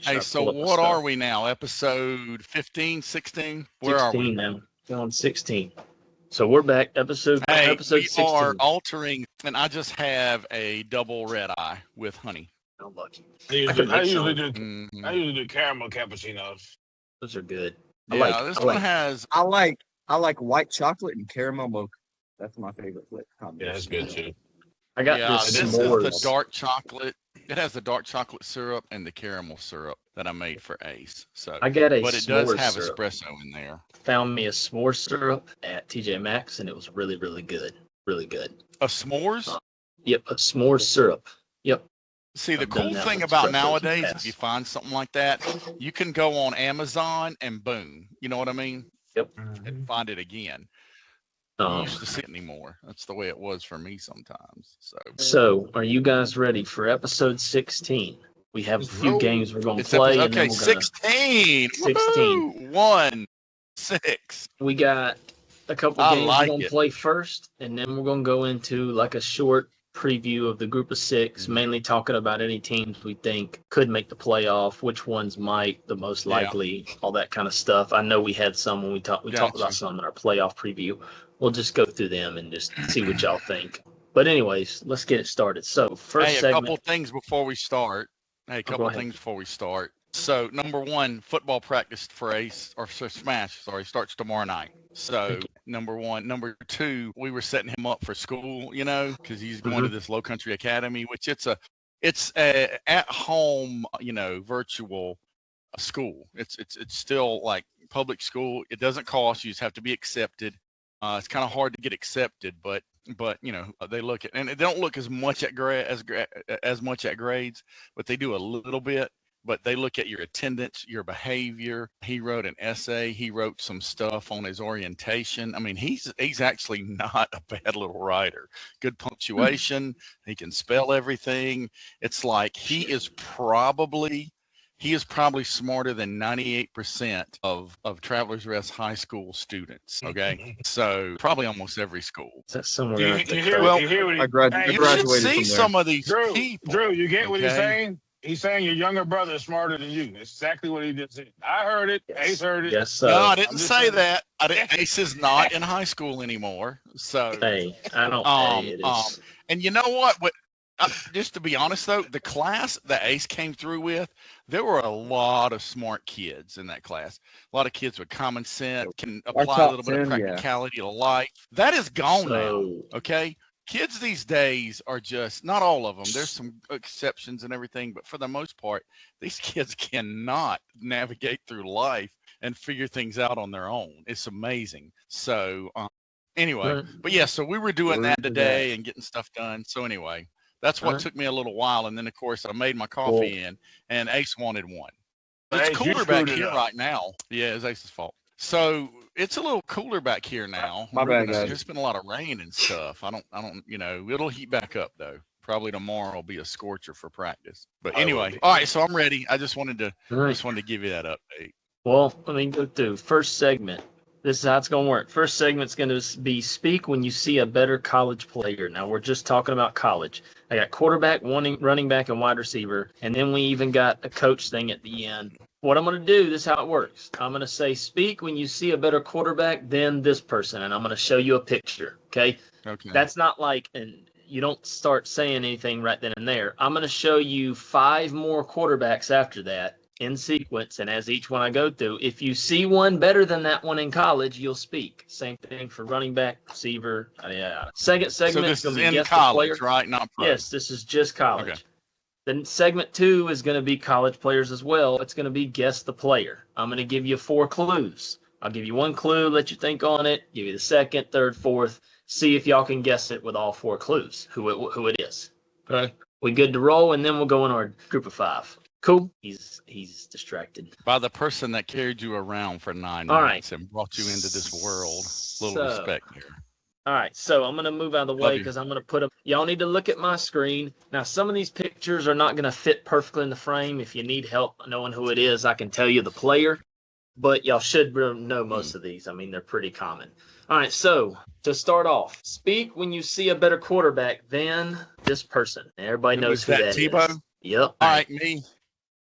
Hey, sure I so pull up my what are stuff. we now? Episode 15, 16? Where are we? 16 now. We're on 16. So we're back. Episode Hey, we are 16. altering, and I just have a double red eye with honey. I'm lucky. I I could make usually some. do. Hmm I usually do caramel cappuccinos. Those are good. Yeah, this one has. I like white chocolate and caramel mocha. That's my favorite flavor Yeah, that's combination. good too. I got Yeah, this this is s'mores. the dark chocolate. It has the dark chocolate syrup and the caramel syrup that I made for Ace. So, I got a but it does s'mores have syrup. espresso in there. Found me a s'more syrup at TJ Maxx, and it was really, really good. Really good. A s'mores? Yep, a s'more syrup. Yep. See, the I've done cool that thing with about espressos in the nowadays, if past. you find something like that, you can go on Amazon and boom. You know what I mean? And find it again. You used to see it anymore. That's the way it was for me sometimes. So, are you guys ready for episode 16? We have a few games we're going to It's play. episode, and then okay, we're gonna, 16. 16. 1, 6. We got a couple I games like we're going to it. play first, and then we're going to go into like a short preview of the group of six, mainly talking about any teams we think could make the playoff, which ones might, the most likely, all that kind of stuff. I know we had some when we talked Gotcha. about some in our playoff preview. We'll just go through them and just see what y'all think. But anyways, let's get it started. So first Hey, a segment. couple things before we start. So, number one, football practice for Ace, or for Smash, starts tomorrow night. So, number one. Number two, we were setting him up for school, because he's going to this Low Country Academy, which it's a at-home, virtual school. It's still like public school. It doesn't cost. You just have to be accepted. It's kind of hard to get accepted, but they look at, and they don't look as much at much at grades, but they do a little bit. But they look at your attendance, your behavior. He wrote an essay. He wrote some stuff on his orientation. I mean, he's actually not a bad little writer. Good punctuation. He can spell everything. It's like he is probably smarter than 98% of Travelers Rest high school students. Okay, so probably almost every school. That's somewhere. You hear what I graduated You should from see there. some of these people. Drew, you get what he's okay? saying? He's saying your younger brother is smarter than you. That's exactly what he just said. I heard it. Yes. Ace heard it. Yes, No, I sir. didn't say that. Ace is not in high school anymore. So, Hey, I don't. Hey, it is. and you know what? Just to be honest, though, the class that Ace came through with, there were a lot of smart kids in that class. A lot of kids with common sense, can apply a little bit of practicality to life. That is gone now. Okay. Kids these days are just, not all of them. There's some exceptions and everything, but for the most part, these kids cannot navigate through life and figure things out on their own. It's amazing. So anyway, but yeah, so we were doing that today and getting stuff done. So anyway, that's what took me a little while. And then, of course, I made my coffee and Ace wanted one. It's cooler back here right now. Yeah, it's Ace's fault. So it's a little cooler back here now. My bad, guys. There's been a lot of rain and stuff. I don't, it'll heat back up though. Probably tomorrow will be a scorcher for practice. But anyway, all right. So I'm ready. I just wanted to give you that update. Well, let me go through first segment. This is how it's going to work. First segment's going to be speak when you see a better college player. Now, we're just talking about college. I got quarterback, running back, and wide receiver. And then we even got a coach thing at the end. What I'm going to do, this is how it works. I'm going to say speak when you see a better quarterback than this person. And I'm going to show you a picture, okay? Okay. That's not like, and you don't start saying anything right then and there. I'm going to show you 5 more quarterbacks after that in sequence, and as each one I go through, if you see one better than that one in college, you'll speak. Same thing for running back, receiver. Second segment is going to be be guess college, the player. right? Not pro. Yes, this is just college. Okay. Then segment 2 is going to be college players as well. It's going to be guess the player. I'm going to give you 4 clues. I'll give you 1 clue, let you think on it. Give you the second, third, fourth. See if y'all can guess it with all 4 clues. Who it is. Okay. We good to roll, and then we'll go in our group of 5. Cool. He's distracted. By the person that carried you around for 9 All months and brought you into this world. Little respect here. All right, so I'm going to move out of the way because I'm going to put them. Y'all need to look at my screen. Now, some of these pictures are not going to fit perfectly in the frame. If you need help knowing who it is, I can tell you the player. But y'all should know most of these. I mean, they're pretty common. All right, so to start off, speak when you see a better quarterback than this person. Everybody knows who that is. Tebow? Yep. All right, me.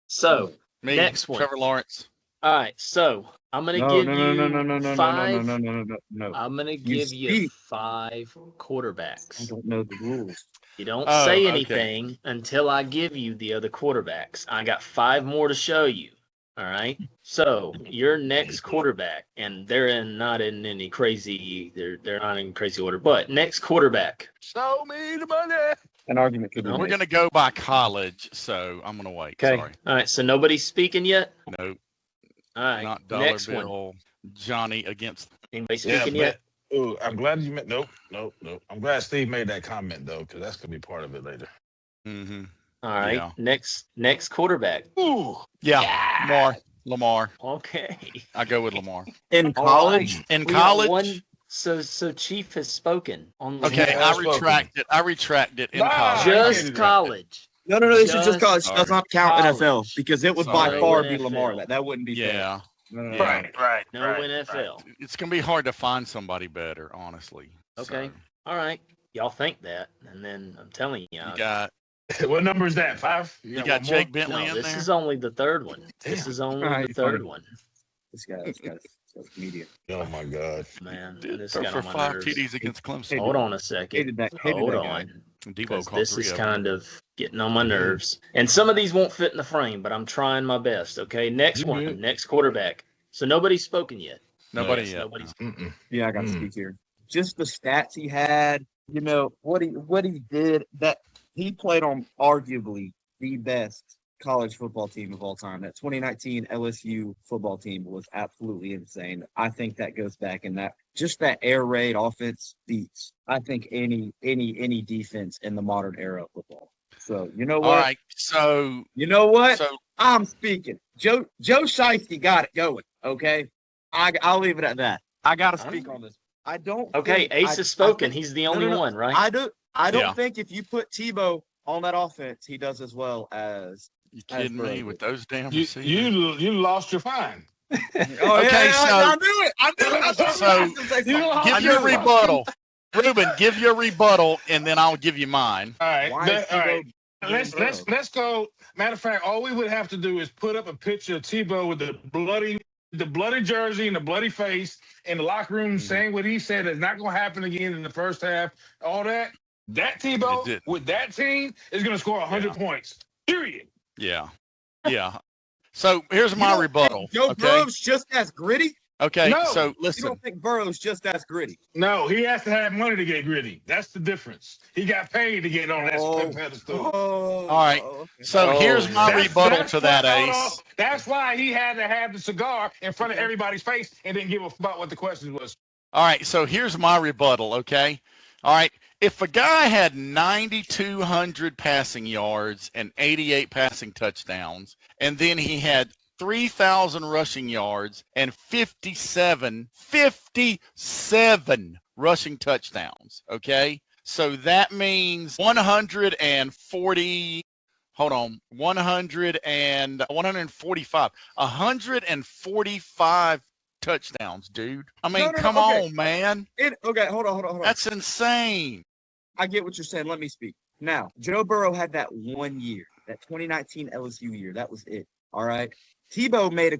So Me, Next one. Trevor Lawrence. All right, so I'm gonna No, give no, you no, no, no, no, five. no. I'm gonna give you speak. 5 I quarterbacks. don't know the rules. You don't Oh, say okay. anything until I give you the other quarterbacks. I got 5 more to show you. All right. So your next quarterback, and not in any crazy. They're not in crazy order. But next quarterback. Show me the money. An argument could be No. We're made. gonna go by college, so I'm gonna wait. Okay. Sorry. All right. So nobody's speaking yet. Nope. All right. Not dollar next bill. one. Johnny against. Anybody Yeah, speaking yet? Ooh, I'm glad you meant. Nope. I'm glad Steve made that comment though, because that's gonna be part of it later. Mm-hmm. All right. Yeah. Next quarterback. Ooh, Yeah. Lamar. Okay. I go with Lamar. In All college, In We got college. one. So Chief has spoken on the Okay, Yeah, I I've spoken. retract it in Nah, college. just college. no, this is just college. Sorry. Does not count College. NFL because it would by Sorry. far No be NFL. Lamar. That wouldn't be fair. Yeah. No. right. No NFL. It's gonna be hard to find somebody better, honestly. Okay. So, All right. Y'all think that, and then I'm telling you, you got What number is that? 5? you got Jake Bentley no, in this there. is only the third one. This Damn. is only Alright, the third fine. one. This guy's comedian. Oh my God. Man, Did this throw got for on my 5 nerves. TDs against Clemson. Hold on a second. Hated that Hold guy. on. Debo 'Cause called this 3 is of them. kind of getting on my nerves. And some of these won't fit in the frame, but I'm trying my best. Okay. Next You one. good. Next quarterback. So nobody's spoken yet. Nobody Yes, yet. nobody's. Mm-mm. Yeah, I got to Mm. speak here. Just the stats he had, what he did. That he played on arguably the best college football team of all time. That 2019 LSU football team was absolutely insane. I think that goes back in that air raid offense beats. I think any defense in the modern era of football. So you know what? All right. So You know what? so I'm speaking. Joe Shiesty got it going. Okay, I'll leave it at that. I got to speak on this. I don't. Okay. think- Ace I- has spoken. I think- He's the no, only no. one, right? I don't Yeah. think if you put Tebow on that offense, he does as well as. you kidding me with those damn You receivers? you lost your fine. Oh, Okay, so- I knew it. I knew it. I thought So, you were gonna say something. you Give I your knew it. rebuttal. Ruben, give your rebuttal, and then I'll give you mine. All right. Why is all right. Tebow Let's go. Matter of fact, all we would have to do is put up a picture of Tebow with the bloody jersey and the bloody face in the locker room saying what he said is not going to happen again in the first half. All that. That It Tebow didn't. with that team is going to score 100 points. Period. Yeah. Yeah. So here's You my don't rebuttal. think Joe Okay. Burrow's just as gritty. Okay. No. So You listen. don't think Burrow's just as gritty? No, he has to have money to get gritty. That's the difference. He got paid to get on that pedestal. All right. Okay. So Oh, here's my That's- rebuttal that's to that, why- hold Ace. on. That's why he had to have the cigar in front of everybody's face and didn't give a fuck about what the question was. All right. So here's my rebuttal. Okay. All right. If a guy had 9,200 passing yards and 88 passing touchdowns, and then he had 3,000 rushing yards and 57 rushing touchdowns. Okay. So that means 140. Hold on. 145. 145 touchdowns, dude. I mean, No, come okay. on, man. Okay, hold on. That's insane. I get what you're saying. Let me speak. Now, Joe Burrow had that 1 year, that 2019 LSU year. That was it. All right. Tebow made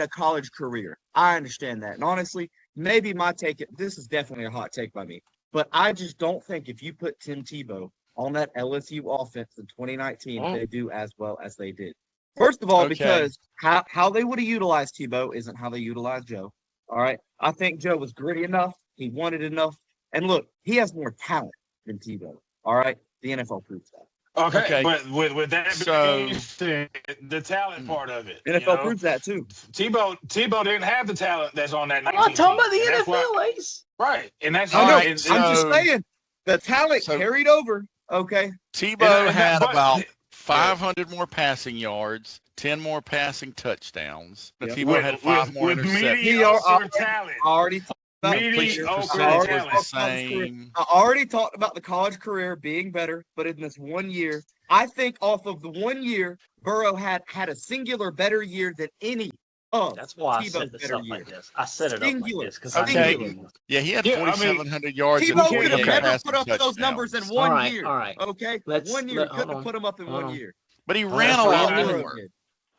a college career. I understand that. And honestly, maybe my take, this is definitely a hot take by me, but I just don't think if you put Tim Tebow on that LSU offense in 2019, they do as well as they did. First of all, Okay. because how they would have utilized Tebow isn't how they utilized Joe. All right. I think Joe was gritty enough. He wanted enough. And look, he has more talent than Tebow. All right. The NFL proves that. Okay, Okay. but with that So- being said, the talent part of it. NFL proves that too. Tebow didn't have the talent that's on that 19 I'm not talking about team, the and that's why- NFL, Ace. Right, and that's All I know. right, and- I'm just so- saying the talent so- carried over. Okay. Tebow And had but- about 500 more passing yards, 10 more passing touchdowns. Yeah. Tebow had 5 more with interceptions. mediocre talent. I already talked about Completion mediocre percentage talent. was the same. I already talked about the college career being better, but in this 1 year, I think off of the 1 year, Burrow had a singular better year than any of. That's why I Tebow's set this better up year. like this. I set it up like Singular. this because Okay. I knew. Yeah, he had Yeah, I mean, 4,700 yards and Tebow could could 48 have never passing put up those touchdowns. numbers in All 1 right, year. all right. Okay, Let's- 1 year let- couldn't hold have put them up in hold 1 on. year. But he Well, ran that's a what lot I knew. more.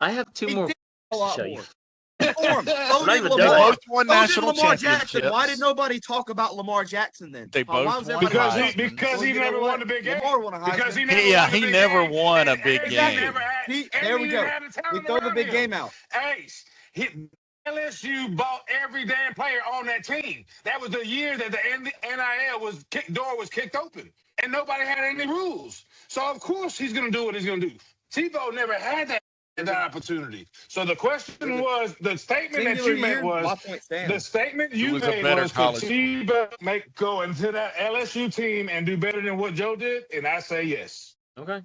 I have two He more did a lot show you. more. For him. So Not did even Lamar. done. Both won So did national Lamar Jackson. championships. Why did nobody talk about Lamar Jackson then? They Why both was won everybody Heisman. Because he Well, never you know won the big game. Lamar won a Heisman. Because he never Yeah, won the he big never game. won a And big Ace game. never had- See, and there he we didn't go. have the talent We throw the around big him. game out. Ace, LSU bought every damn player on that team. That was the year that the NIL door was kicked open, and nobody had any rules. So of course he's gonna do what he's gonna do. Tebow never had that opportunity. So the question was, the statement that Singular you made year, my was, point stands. the statement Who you was a made better was, could college- Tebow go into that LSU team and do better than what Joe did? And I say yes. Okay.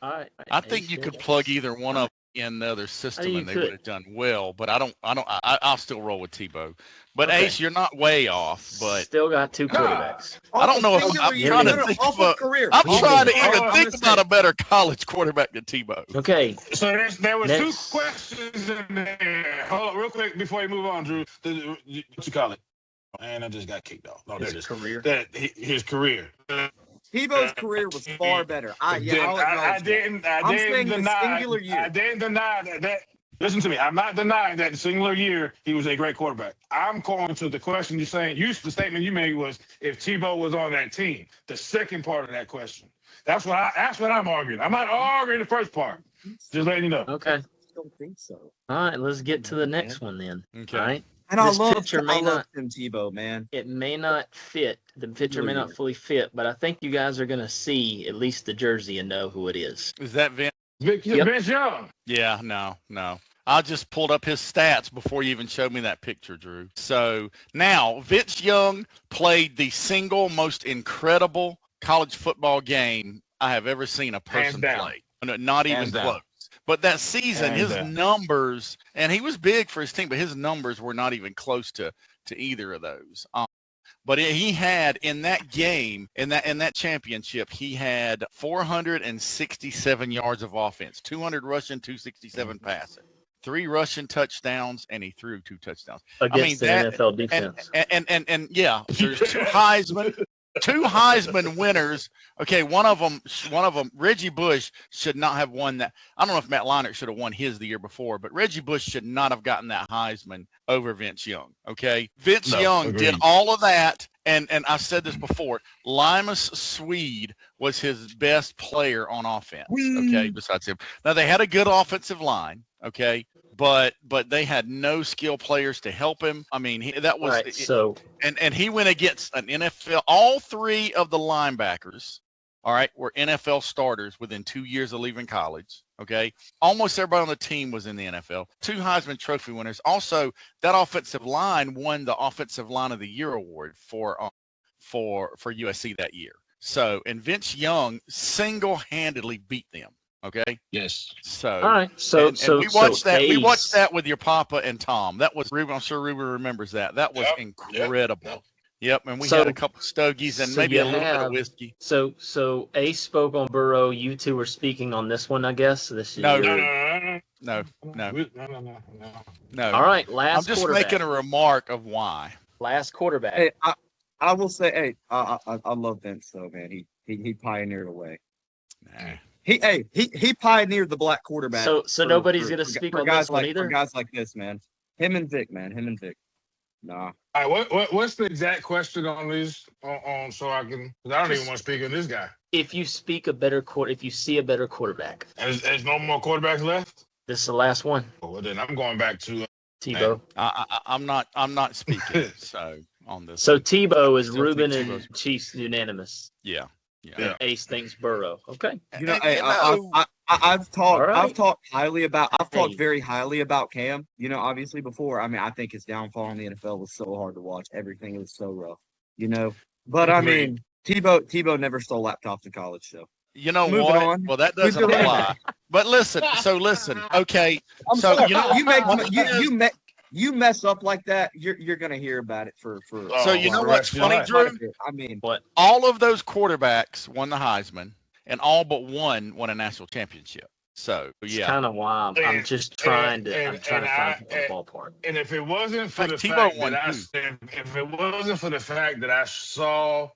All right. I think you could plug either one of them in the other system you and they could. would have done well. But I'll still roll with Tebow. But Okay. Ace, you're not way off. But Still got two quarterbacks. I don't know if Singular I'm year, trying to no, think off of a- career. I'm He trying to did. even Oh, I'm think gonna about say- a better college quarterback than Tebow. Okay. So there was two Next. questions in there. Hold on, real quick before you move on, Drew. What you call it? Man, I just got kicked off. No, there it His is. career. His career. Tebow's career was far better. I'll I acknowledge that. didn't I'm saying the deny. singular year. I didn't deny that. Listen to me. I'm not denying that the singular year he was a great quarterback. I'm calling to the question you're saying. The statement you made was if Tebow was on that team. The second part of that question. That's what I'm arguing. I'm not arguing the first part. Just letting you know. Okay. I don't think so. All right. Let's get to the next one then. Okay. All right. And I This love picture may not- Tim Tebow, man. It may not fit. The picture may not fully fit, but I think you guys are going to see at least the jersey and know who it is. Is that Vince? Vince Young. Yeah, no. I just pulled up his stats before you even showed me that picture, Drew. So now Vince Young played the single most incredible college football game I have ever seen a person down. play. No, not even Hands down. close. But that season, Hands his down. numbers, and he was big for his team, but his numbers were not even close to either of those. But he had in that game, in that championship, he had 467 yards of offense, 200 rushing, 267 passing, 3 rushing touchdowns, and he threw 2 touchdowns. Against the NFL defense. And yeah, there's 2 Heisman winners. Okay, one of them, Reggie Bush should not have won that. I don't know if Matt Leinart should have won his the year before, but Reggie Bush should not have gotten that Heisman over Vince Young. Okay, Vince Young agreed. did all of that, and I've said this before. Limas Swede was his best player on offense. Okay, besides him. Now they had a good offensive line. Okay. But they had no skill players to help him. I mean, that was All right, so and he went against an NFL. All 3 of the linebackers, all right, were NFL starters within 2 years of leaving college. Okay, almost everybody on the team was in the NFL. 2 Heisman Trophy winners. Also, that offensive line won the Offensive Line of the Year award for USC that year. So, and Vince Young single-handedly beat them. Okay. Yes. So all right, so and we watched that. We Ace- watched that with your papa and Tom. That was Ruben. I'm sure Ruben remembers that. That was Yep, incredible. Yep. And we So- had a couple stogies and so maybe you a little bit have- of whiskey. So Ace spoke on Burrow. You two were speaking on this one, I guess. This is No, your- No. All right, last I'm just quarterback. making a remark of why. Last quarterback. Hey, I will say, hey, I love Vince though, man. He pioneered a way. Nah. He pioneered the black quarterback. So nobody's gonna for speak for on guys this one like, either? For guys like this, man. Him and Vic. Nah. All right, what's the exact question on this? On so I can. 'Cause I don't even want to speak on this guy. If you see a better quarterback, There's no more quarterbacks left. this is the last one. Well, then I'm going back to. Tebow. I'm not speaking. So on this. So Tebow is Still Ruben think and Tebow's- Chiefs unanimous. Yeah. Yeah. Ace thinks Burrow. Okay. You know, And- hey, and, I've talked All right. I've talked Hey. very highly about Cam, you know, obviously before. I mean, I think his downfall in the NFL was so hard to watch. Everything was so rough, you know. But I mean, Tebow never stole laptops in college, so You know Moving what? on. Well, that We're doesn't doing apply. But listen. Okay. I'm So, sorry, you know- you mess up like that, you're gonna hear about it for So you know what's funny, Drew? I mean, All of those quarterbacks won the Heisman, and all but one won a national championship. So It's yeah. kind of why I'm just trying to and find I- the ballpark. And if it wasn't for Like the Tebow fact won that too. if it wasn't for the fact that I saw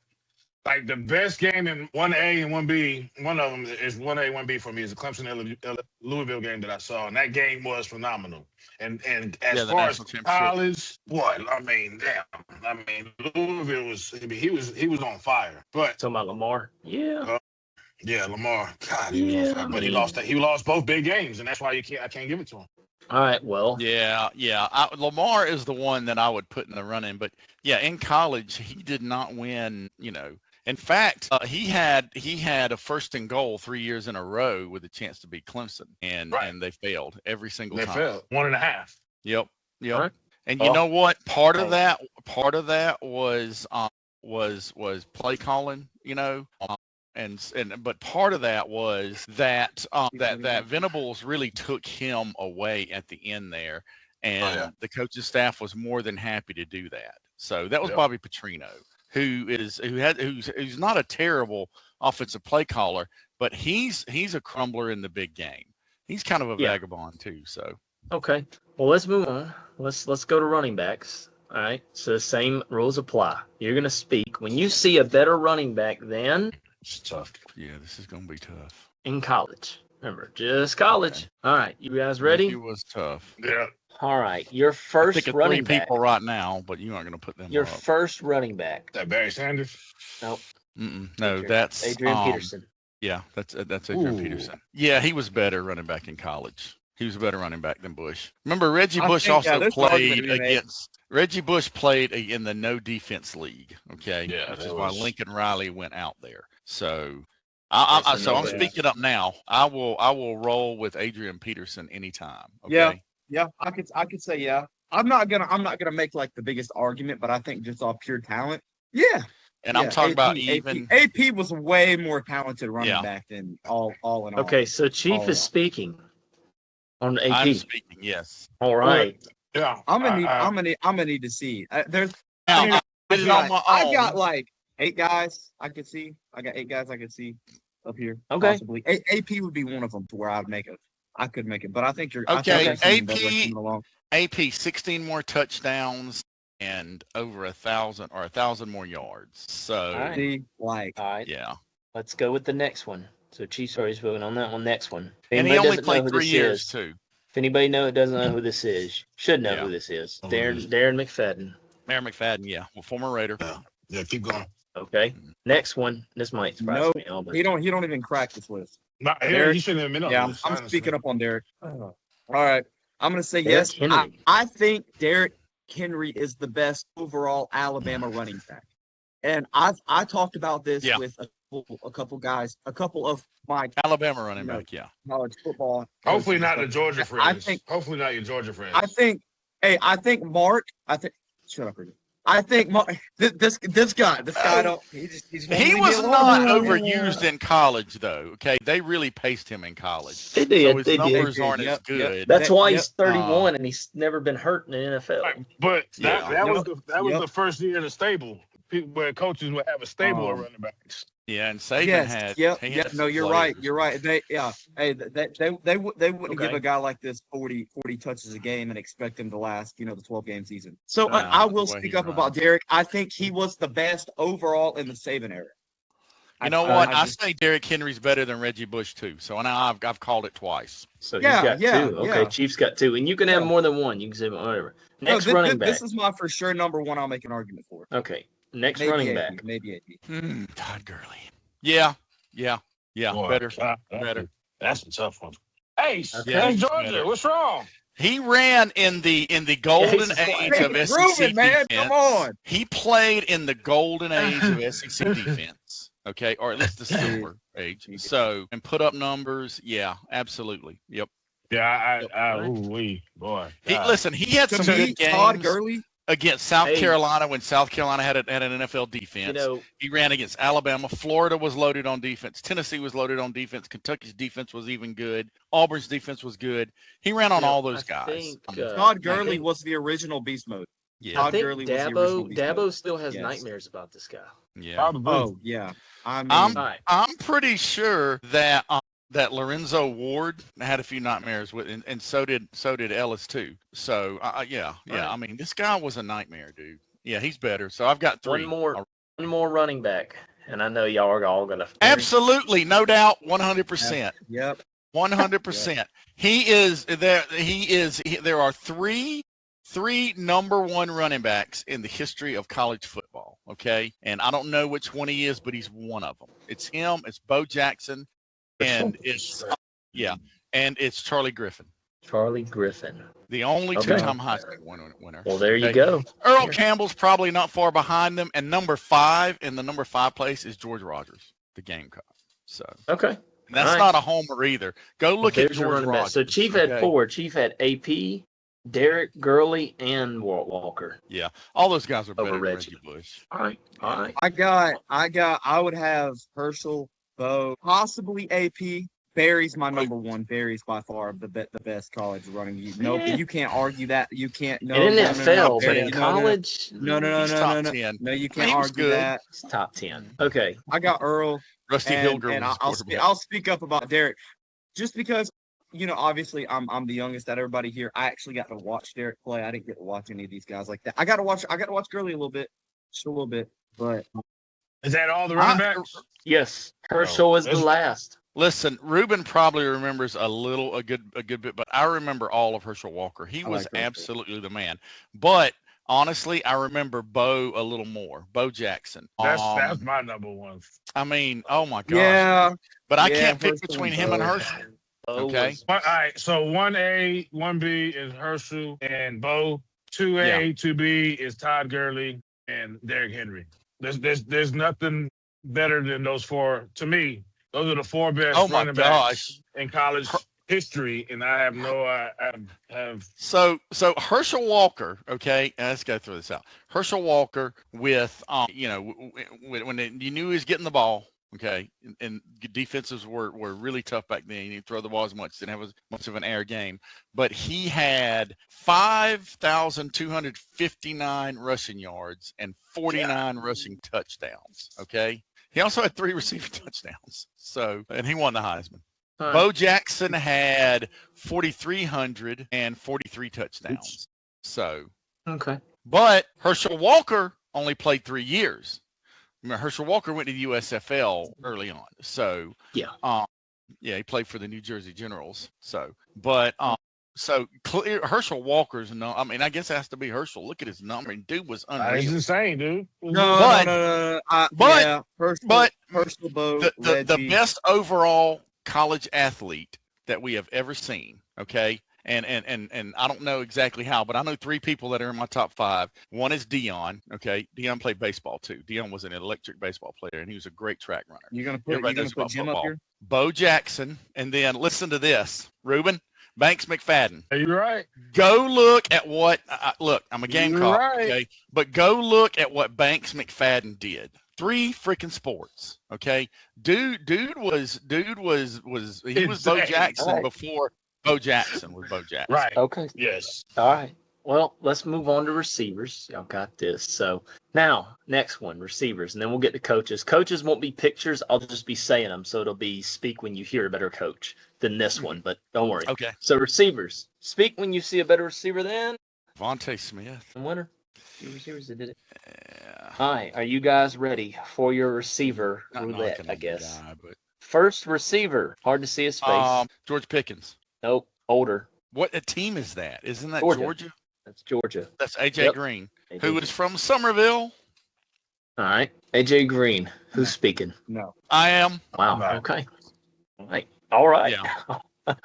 Like the best game in 1A and 1B, one of them is 1A, 1B for me is the Clemson Louisville game that I saw, and that game was phenomenal. And as Yeah, the far as national championship. college, what I mean, damn, I mean Louisville was he was on fire. But Talking about Lamar. Yeah. yeah, Lamar, God, he was on fire. But he lost both big games, and that's why I can't give it to him. All right. Well. Yeah. Lamar is the one that I would put in the running, but yeah, in college he did not win. In fact, he had a first and goal 3 years in a row with a chance to beat Clemson, and they failed every single They time. failed 1.5. Yep. All right. And you know what? Part of that was play calling. But part of that was that Venables really took him away at the end there, and the coaching staff was more than happy to do that. So that was Bobby Petrino, who's not a terrible offensive play caller, but he's a crumbler in the big game. He's kind of a vagabond too. So Okay. Well, let's move on. Let's go to running backs. All right. So the same rules apply. You're gonna speak when you see a better running back than It's tough. yeah, this is gonna be tough. in college. Remember, just college. All right. You guys ready? It was tough. Yeah. All right. Your I first think of running three back. people right now, but you aren't gonna put them Your up. first running back. That Barry Sanders. Nope. No, that's Adrian Peterson. Yeah, that's Adrian Peterson. Yeah, he was better running back in college. He was a better running back than Bush. Remember, Reggie Bush also there's an argument played to be made. against. Reggie Bush played in the no defense league. Okay, Yeah, which that is why was- Lincoln Riley went out there. So, That's I'm another- speaking up now. I will roll with Adrian Peterson anytime. Okay? Yeah, I could say yeah. I'm not gonna make like the biggest argument, but I think just off pure talent, yeah. And I'm talking about even. AP was way more talented running Yeah. back than all in all. Okay. So Chief Oh. is speaking on AP. I'm speaking. Yes. All right. Yeah. I'm gonna need to see. There's Now, I mean, I did it on my I own. got like 8 guys I could see. I got 8 guys I could see up here. Okay. Possibly. AP would be one of them to where I could make it. But I think you're Okay, I think you're coming along. AP 16 more touchdowns and over 1,000 more yards. So All right. See, like All right. yeah, Let's go with the next one. So Chief's already spoken on that one. Next one. If and he anybody only doesn't know played who 3 this years is- too. If anybody doesn't know who this is, should know Yeah. who this is. Oh, Darren it is. McFadden. Mayor McFadden, yeah, well, former Raider. Yeah, keep going. Okay. Next one. This might surprise No, me. Albert. he don't even crack this list. Not here. Derek? He shouldn't have been on Yeah, this, I'm honestly. speaking up on Derek. All right. I'm gonna say Derrick yes. Henry. I think Derrick Henry is the best overall Alabama running back. And I talked about this Yeah. with a couple guys, a couple of my Alabama running No. back, yeah. college football. Hopefully coaches, not but the Georgia I friends. think Hopefully not your Georgia friends. I think Mark. Shut up, Rudy. I think Mark. This guy don't. He's gonna He leave me was alone. not overused in college, though. Okay, they really paced him in college. They did. So his They did. numbers did. aren't as Yep, yep. good. That's why Yep. he's 31 and he's never been hurt in the NFL. Right, but Yeah. that was Yep. the first year in the stable. People where coaches would have a stable of Um, running backs. Yeah, and Saban Yes. had. Yep. he Yep. had No, some you're right. players. You're right. They wouldn't give Okay. a guy like this 40 touches a game and expect him to last, the 12 game season. So Nah, I will the way speak he up about runs. Derek. I think he was the best overall in the Saban era. You know I- what? I I just- say Derrick Henry's better than Reggie Bush too. So now I've called it twice. So Yeah, he's got yeah, 2. Okay, yeah. Chief's got 2. And you can have Yeah. more than one. You can say whatever. No, Next running back. This is my for sure number one. I'll make an argument for. Okay. Next Maybe running 80, back. maybe 80. Todd Gurley. Yeah, Boy, better. God, better. That's a tough one. Hey, Yeah, hey he's Georgia, better. what's wrong? He ran in the golden he's age fine. of Hey, SEC prove it, man. defense. Come on. He played in the golden age of SEC defense. Okay, or at least the silver age. So and put up numbers. Yeah, absolutely. Yep. Yeah, Right. boy. He God. listen. He had To some me, good games Todd Gurley. against South Hey. Carolina when South Carolina had an NFL defense. You know, He ran against Alabama. Florida was loaded on defense. Tennessee was loaded on defense. Kentucky's defense was even good. Auburn's defense was good. He ran on you know, all those I guys. think, Todd Gurley think- was the original beast mode. Yeah, I Todd think Gurley was the original beast Dabo mode. still has Yes. nightmares about this guy. yeah. Probably. Oh yeah. I mean, I'm- All right. I'm pretty sure that that Lorenzo Ward had a few nightmares with, and so did Ellis too. So yeah. Right. I mean, this guy was a nightmare, dude. Yeah, he's better. So I've got 3. One more running back. and I know y'all are all gonna. Absolutely, no doubt, 100%. Yep. 100%. He is there. There are three number one running backs in the history of college football. Okay, and I don't know which one he is, but he's one of them. It's him. It's Bo Jackson, and it's and it's Charlie Griffin. Charlie Griffin, the only two-time Heisman winner. Well, there you go. Earl Campbell's probably not far behind them, and number 5 in the number 5 place is George Rogers, the Gamecock. So okay. And that's not a homer either. Go look at George Rogers. So Chief had 4. Chief had AP, Derek Gurley, and Walt Walker. Yeah, all those guys are better Over than Reggie. Reggie Bush. All right. I would have Herschel, Bo, possibly AP. Barry's my number one. Barry's by far the best college running. You can't argue that. You can't. No, in NFL, but in no, college, no, you can't argue that. It's top 10. Okay. I got Earl. Rusty Hilger, and I'll speak up about Derek, just because obviously I'm the youngest out of everybody here. I actually got to watch Derek play. I didn't get to watch any of these guys like that. I got to watch Gurley a little bit, just a little bit. But is that all the running backs? Yes, Herschel was the last. Listen, Ruben probably remembers a good bit, but I remember all of Herschel Walker. He was absolutely the man. But honestly, I remember Bo a little more. Bo Jackson. That's my number one. I mean, oh my gosh. Yeah. But I can't pick between him and Herschel. Okay. All right. So 1A, 1B is Herschel and Bo. 2A, 2B is Todd Gurley and Derrick Henry. There's nothing better than those 4 to me. Those are the 4 best running backs in college history, and I have So Herschel Walker, okay, let's go through this out. Herschel Walker with when you knew he was getting the ball, okay, and defenses were really tough back then. You didn't throw the ball as much, didn't have as much of an air game, but he had 5,259 rushing yards and 49 rushing touchdowns. Okay. He also had 3 receiving touchdowns. So, and he won the Heisman. Bo Jackson had 4,343 touchdowns. So, okay. But Herschel Walker only played 3 years. Remember, Herschel Walker went to the USFL early on. So, he played for the New Jersey Generals. So, but so clear Herschel Walker's I guess it has to be Herschel. Look at his number. Dude was unreal. It's insane, dude. No. Herschel, Bo, the best overall college athlete that we have ever seen. Okay. And I don't know exactly how, but I know 3 people that are in my top 5. One is Dion. Okay. Dion played baseball too. Dion was an electric baseball player and he was a great track runner. You're going to put Jim up here? Bo Jackson. And then listen to this, Ruben. Banks McFadden. You're right. Go look at what look. I'm a Gamecock, right. Okay, but go look at what Banks McFadden did. 3 freaking sports, okay. Dude was Bo Jackson before Bo Jackson was Bo Jackson. Right. Okay. Yes. All right. Well, let's move on to receivers. Y'all got this. So now, next one, receivers, and then we'll get to coaches. Coaches won't be pictures. I'll just be saying them. So it'll be speak when you hear a better coach than this one, but don't worry. Okay. So receivers, speak when you see a better receiver than Devontae Smith. the winner. Few receivers that did it. Yeah. All right. Are you guys ready for your receiver roulette, I guess? But First receiver. Hard to see his face. George Pickens. Nope. Older. What a team is that? Isn't that Georgia? That's Georgia. That's AJ Green, who is from Somerville. All right. AJ Green. Who's speaking? No. I am. Wow. Right. Okay. All right. Yeah.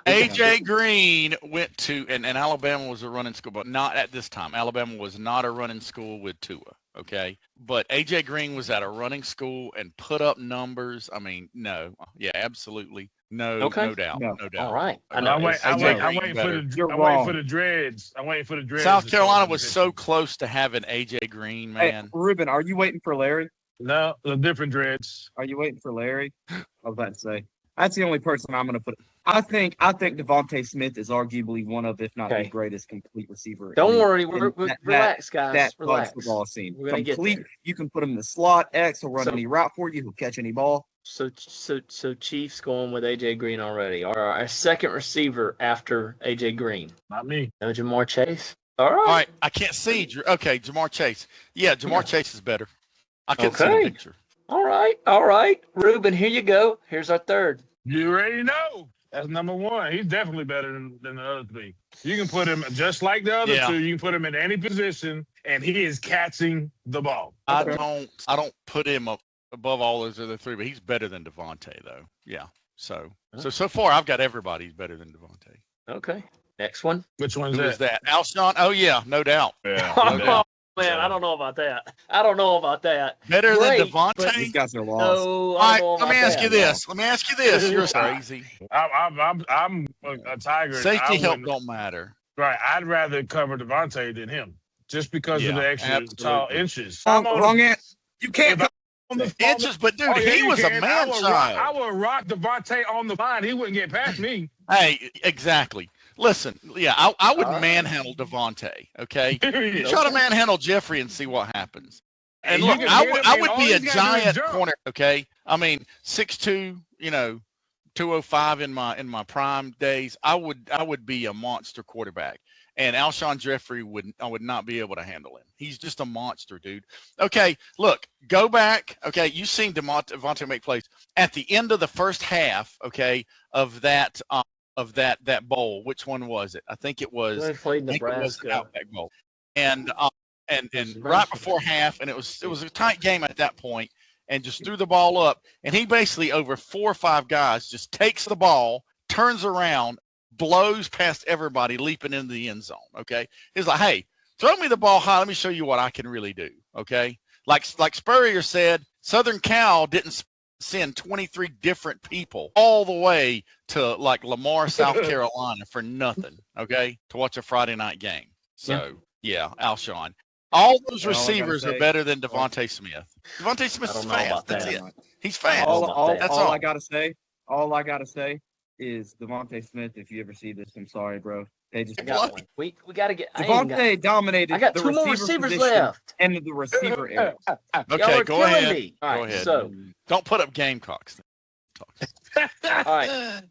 AJ Green went to, and Alabama was a running school, but not at this time. Alabama was not a running school with Tua, okay? But AJ Green was at a running school and put up numbers. I mean, no. Yeah, absolutely. No doubt. No doubt. All right. I'm waiting for the dreads. I'm waiting for the dreads. South Carolina was so close to having AJ Green, man. Hey, Ruben, are you waiting for Larry? No, the different dreads. Are you waiting for Larry? I was about to say. That's the only person I'm going to put. I think Devontae Smith is arguably one of, if not the greatest complete receiver. Don't worry. Relax, guys. That relax. Football scene. We're gonna Complete. You can put him in the slot. X. He'll run any route for you. He'll catch any ball. So Chiefs going with AJ Green already. Our second receiver after AJ Green. Not me. No Jamar Chase. All right. All right. I can't see. Okay, Jamar Chase. Yeah, Jamar Chase is better. I can't see the picture. All right. Ruben, here you go. Here's our third. You already know. That's number one. He's definitely better than the other three. You can put him just like the other Yeah. two. You can put him in any position, and he is catching the ball. I don't put him up above all those other three, but he's better than Devontae though. Yeah. So far I've got everybody's better than Devontae. Okay. Next one. Which one's Who is that? that? Alshon? Oh yeah, no doubt. Yeah. Oh, man, I don't know about that. Better Great, than but Devontae? These guys are lost. No, All I right, don't know let me about ask you that. this. Let me ask you this. You're crazy. I'm a Tiger. Safety I help wouldn't- don't matter. Right. I'd rather cover Devontae than him, just because of Yeah, the extra absolutely. tall inches. Wrong answer. You can't. If on the Inches, but dude, Oh, yeah, he you was a can. man I child. would rock Devontae on the line. He wouldn't get past me. Hey, exactly. Listen, yeah, I would All right. manhandle Devontae. Okay, Period. you try to manhandle Jeffrey and see what happens. And You look, can I hit would him, I and would all be a he's gotta do is giant jump. corner. Okay, I mean 6'2", 205 in my prime days. I would be a monster quarterback. And Alshon Jeffrey I would not be able to handle him. He's just a monster, dude. Okay, look, go back. Okay, you've seen Devontae make plays at the end of the first half. Okay, of that bowl. Which one was it? I think it was. They played I think it was the Nebraska. Outback Bowl. And Versus right Nebraska. before half, and it was a tight game at that point, and just threw the ball up, and he basically over 4 or 5 guys just takes the ball, turns around, blows past everybody, leaping into the end zone. Okay, he's like, "Hey, throw me the ball high. Let me show you what I can really do." Okay, like Spurrier said, Southern Cal didn't send 23 different people all the way to like Lamar, South Carolina for nothing. Okay, to watch a Friday night game. So yeah, Alshon. All those All I gotta receivers are say- better than Devontae Smith. Devontae Smith I is don't know about fast. That's that. it. He's fast. All- That's all all. I gotta say is Devontae Smith. If you ever see this, I'm sorry, bro. They just I got one. We got to get. Devontae dominated. I got the 2 more receiver receivers position left. and the receiver area. Y'all Okay, are go killing ahead. me. All right, Go ahead. so Don't put up Gamecocks. all right,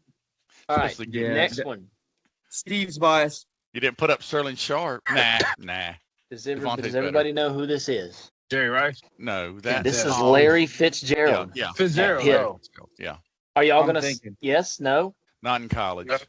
Especially Yeah. next one. Steve's bias. You didn't put up Sterling Sharp. Nah. Does Devontae's everybody know who this is? Jerry Rice. No, that This is um, Larry Fitzgerald. Yeah, Fitzgerald. Yeah. no. yeah. Are y'all I'm gonna? thinking. Yes, no. Not in college. Yep.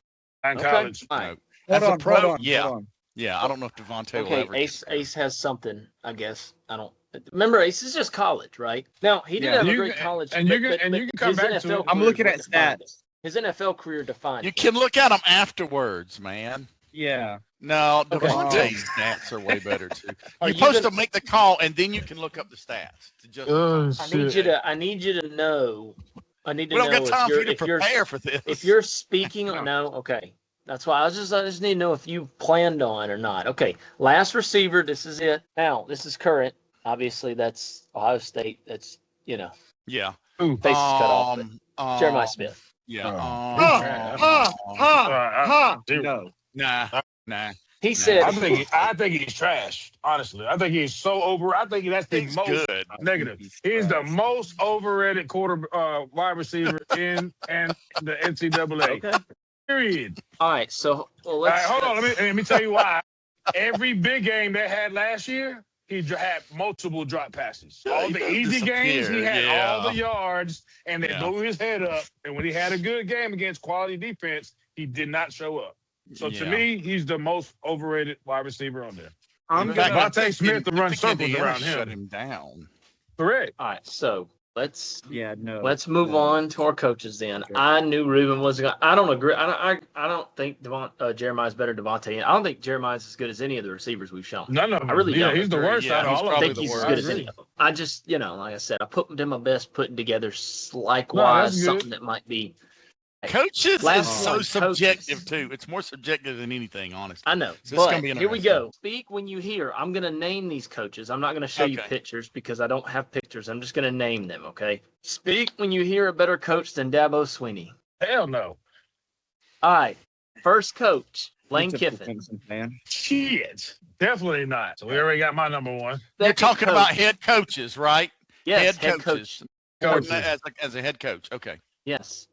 In Okay. college. All No. right. As a pro, hold on. yeah. Hold on. Yeah, I don't know if Devontae will Okay. ever. Ace get there. Ace has something. I guess I don't remember. Ace is just college, right? Now he did Yeah. have a You great can- college. and you can come his back to NFL it. I'm career looking at defined it. stats. His NFL career defined. You it. can look at them afterwards, man. Yeah. No, Okay. Devontae's stats are way better too. Are You're you supposed gonna- to make the call, and then you can look up the stats. To just, Oh, I need you to know. I need to we don't know got time for you to if you're prepare for this. if you're speaking. No, okay. That's why I just need to know if you planned on or not. Okay, last receiver. This is it. Now this is current. Obviously, that's Ohio State. That's yeah, face is cut off. But Jeremiah Smith. Yeah. Zero. Nah. He said. I think he's trash. Honestly, I think he's so over. I think that's the He's most good. negative. He's the most overrated wide receiver in and the NCAA. Okay. Period. All right. So well, All let's right, hold on. Let me tell you why. Every big game they had last year, he had multiple drop passes. All He the does easy games, he disappear, had yeah. all the yards, and they Yeah. blew his head up. And when he had a good game against quality defense, he did not show up. So to Yeah. me, he's the most overrated wide receiver on there. I'm In fact, gonna. I think Devontae Smith to run I think circles Indiana around shut him. him down. Correct. All right. So let's Yeah. No. move no. on to our coaches then. Okay. I knew Ruben wasn't going to. I don't agree. I don't think Jeremiah's better than Devontae. I don't think Jeremiah's as good as any of the receivers we've shown. None of them. I really yeah, don't he's the agree. worst Yeah, out of he's all I of probably them. think the he's as worst. good as I any agree. of them. I just, like I said, I put them my best putting together that's likewise good. something that might be. Coaches Last is so one, subjective coaches. too. It's more subjective than anything, honestly. I know. So it's But gonna be here we interesting. go. Speak when you hear. I'm going to name these coaches. I'm not going to show you Okay. pictures because I don't have pictures. I'm just going to name them, okay? Speak when you hear a better coach than Dabo Swinney. Hell no. All right. First coach, Lane Typical Kiffin. Clemson fan. Shit. Definitely not. So we already got my number one. You're Second talking coach- about head coaches, right? yes, head head coach. Coaches. As a head coach. Okay. Yes.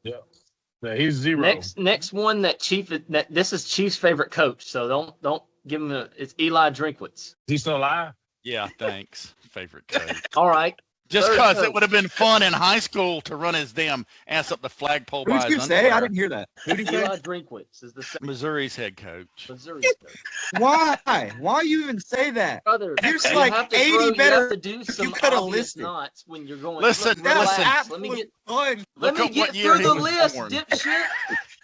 Yeah, he's zero. Next one this is Chief's favorite coach. So don't give him it's Eli Drinkwitz. Is he still alive? Yeah. Thanks. Favorite coach. All right. Just Third because it coach. would have been fun in high school to run his damn ass up the flagpole Who by did his you say? I underwear. didn't hear that. Who did you say? Eli Drinkwitz is the second Missouri's head coach. Missouri's coach. Why? Why you even say that? Brother, There's you like have to 80 throw, you better- have to do some coulda obvious listed. knots when you're going. Listen, Look, That was listen. relax. Let me absolute get fun. let Look me at get what year through he the was list, born. dipshit.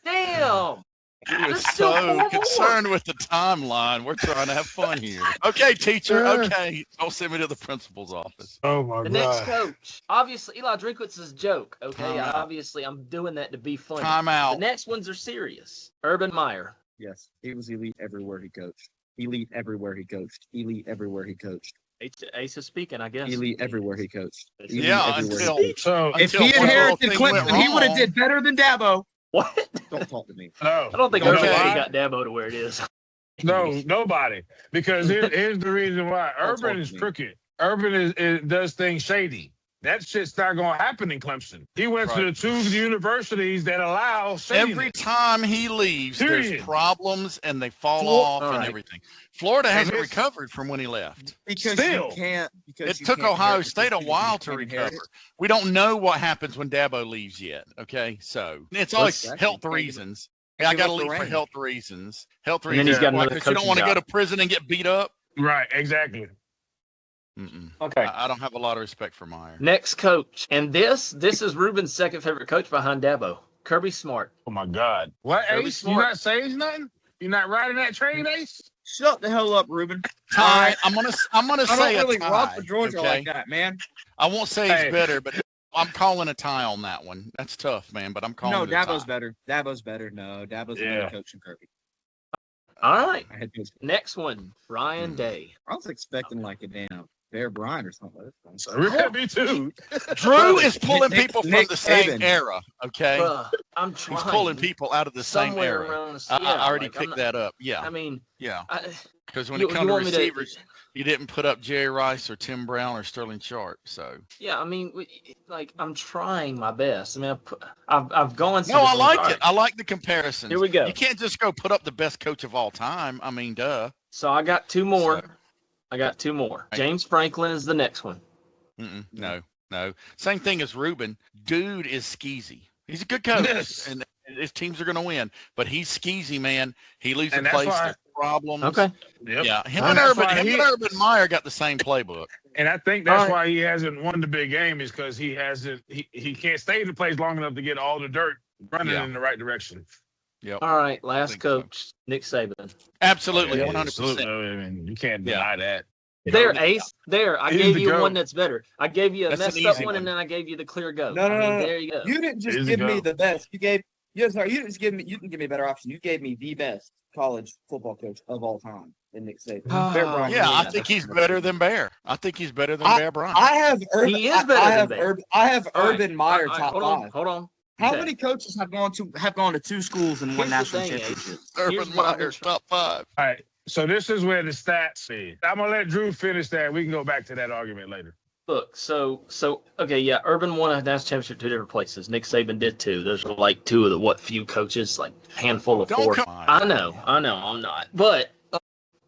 Damn. He was That's still so 4-4. concerned with the timeline. We're trying to have fun here. Okay, teacher. Yeah. Okay. Don't send me to the principal's office. Oh my The next god. coach. Obviously, Eli Drinkwitz is a joke. Okay, Time out. obviously, I'm doing that to be funny. Time The out. next ones are serious. Urban Meyer. Yes, he was elite everywhere he coached. Elite everywhere he coached. Elite everywhere he coached. Ace is speaking, I guess. Elite everywhere he coached. Elite Yeah, everywhere he until coached. So If until he one little inherited thing Clinton, went he would have wrong. did better than Dabo. What? Don't talk to me. no, I don't think You know Urban Okay. why? got Dabo to where it is. No, nobody. Because here's the reason why. Don't talk Urban to is me. crooked. Urban does things shady. That shit's not gonna happen in Clemson. He went to Right. the two universities that allow shadiness. Every time he leaves, there's Period. problems and they fall Flor- off and Alright. everything. Florida And hasn't this- recovered from when he left. Because Still. you can't. Because It you took can't Ohio inherit State a because you while to can't inherit recover. We don't know what happens when Dabo leaves yet. Okay, so it's always Exactly. health Can't give- reasons. can't Yeah, I give got to up the leave for reins. health reasons. Health And then reasons. he's got Why? another 'Cause you don't coaching want to go job. to prison and get beat up. Right, exactly. Mm-mm. Okay. I don't have a lot of respect for Meyer. Next coach. And this is Ruben's second favorite coach behind Dabo. Kirby Smart. Oh my God. What, Kirby Ace? Smart. You not saying nothing? You not riding that train, Ace? Shut the hell up, Ruben. Tie. I'm gonna I say don't really a tie. rock for Georgia okay? like that, man. I won't say Hey. he's better, but I'm calling a tie on that one. That's tough, man. But I'm calling No, it a Dabo's tie. better. Dabo's better. No, Dabo's a Yeah. better coach than Kirby. All right. I had to. Next one. Ryan Hmm. Day. I was expecting like a damn Bear Bryant or something. Me too. Drew is pulling Nick- people from Nick the same Saban. era. Okay, Bruh, I'm trying. he's pulling people out of the same somewhere era. around. I already like, I'm picked not- that up. Yeah, I mean, yeah. I, Because when you, it comes you to want me receivers, to? you didn't put up Jerry Rice or Tim Brown or Sterling Sharp. So Yeah, I mean, like I'm trying my best. I mean, I've gone. no, I through the- like all it. right. I like the comparisons. Here we go. You can't just go put up the best coach of all time. I mean, duh. So I got two more. So, I got two more. Right. James Franklin is the next one. no. Same thing as Ruben. Dude is skeezy. He's a good coach, Yes. and his teams are going to win. But he's skeezy, man. He leaves And a that's place why- with problems. Okay. Yep. Yeah, him And and that's Urban, why him he- and Urban Meyer got the same playbook. And I think that's All right. why he hasn't won the big game is because he hasn't he can't stay in the place long enough to get all the dirt running Yeah. in the right direction. All right. Last think so. coach, Nick Saban. Absolutely, Yeah, 100%. I mean, you can't Yeah. deny that. There, Ace. There. I He's gave the you goat. one that's better. I gave you a That's an messed up easy one, one. and then I gave you the clear go. No, no, I mean, no, no. there you go. You didn't just He's a give me goat. the best. You didn't just give me. You didn't give me a better option. You gave me the best college football coach of all time in Nick Saban. Bear Bryant. Yeah, I Yeah. think he's better than Bear. I think he's better than Bear Bryant. I have Urban. He is better I than have Bear. I have All right. Urban Meyer All right, top hold on, five. Hold on. How Okay. many coaches have gone to two schools and won Here's the national thing, Ace. championships? Here's Urban what I've been Meyer's top 5. All right. So this is where the stats say. I'm gonna let Drew finish that. We can go back to that argument later. Look, so okay, yeah. Urban won a national championship two different places. Nick Saban did too. There's like two of the few coaches, like handful of Don't four. come on. I know, I'm not. But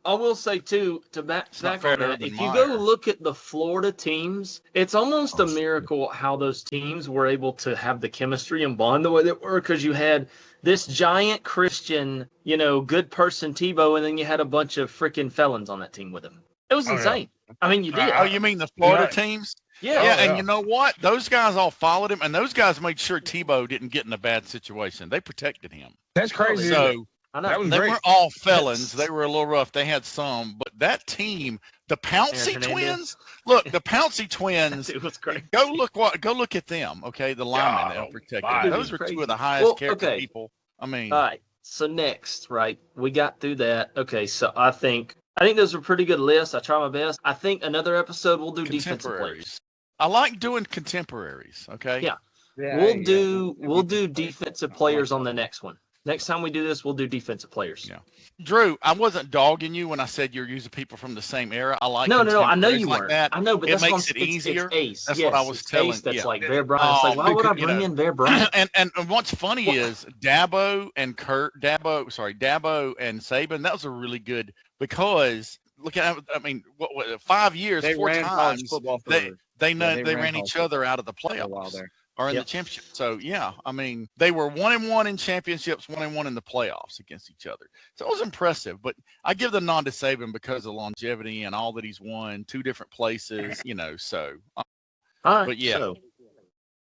I will say too, to back not on fair to that, Urban if you Meyer. go look at the Florida teams, it's almost Oh, a shit. miracle how those teams were able to have the chemistry and bond the way they were, because you had this giant Christian, good person Tebow, and then you had a bunch of freaking felons on that team with him. It was Oh, yeah. insane. I mean, you did. Oh, you mean the Florida Right. teams? yeah. Yeah, Oh, and yeah. you know what? Those guys all followed him, and those guys made sure Tebow didn't get in a bad situation. They protected him. That's crazy. isn't it? So I know. That was they great. weren't all felons. They were a little rough. They had some, but that team, the Pouncey Aaron Hernandez. twins. Look, the Pouncey twins. It was great. Go look at them. Okay, the linemen that Oh, protected. my. Those are Crazy. two of the highest Well, character okay. people. I mean, All right. So next, right, we got through that. Okay, so I think those were pretty good lists. I try my best. I think another episode we'll do defensive players. contemporaries. I like doing contemporaries. Okay. Yeah. Yeah, We'll do defensive players on the next one. Next time we do this, we'll do defensive players. Yeah. Drew, I wasn't dogging you when I said you're using people from the same era. I like No. I know contemporaries you like weren't. that. I know, but It that's what makes I'm- it easier. It's Ace. That's yes, what I was it's telling- Ace that's yeah. like Bear Bryant. It's like, why would I you bring know. in Bear Bryant? and what's funny is Dabo and Dabo and Saban. That was a really good because look at, I mean, what 5 years, They 4 ran college times football they forever. They know they they ran ran each Tulsa other out of the for a while playoffs there. or in Yep. the championship. So yeah, I mean, they were 1-1 in championships, 1-1 in the playoffs against each other. So it was impressive. But I give the nod to Saban because of longevity and all that he's won, 2 different places, So, All right. but yeah, So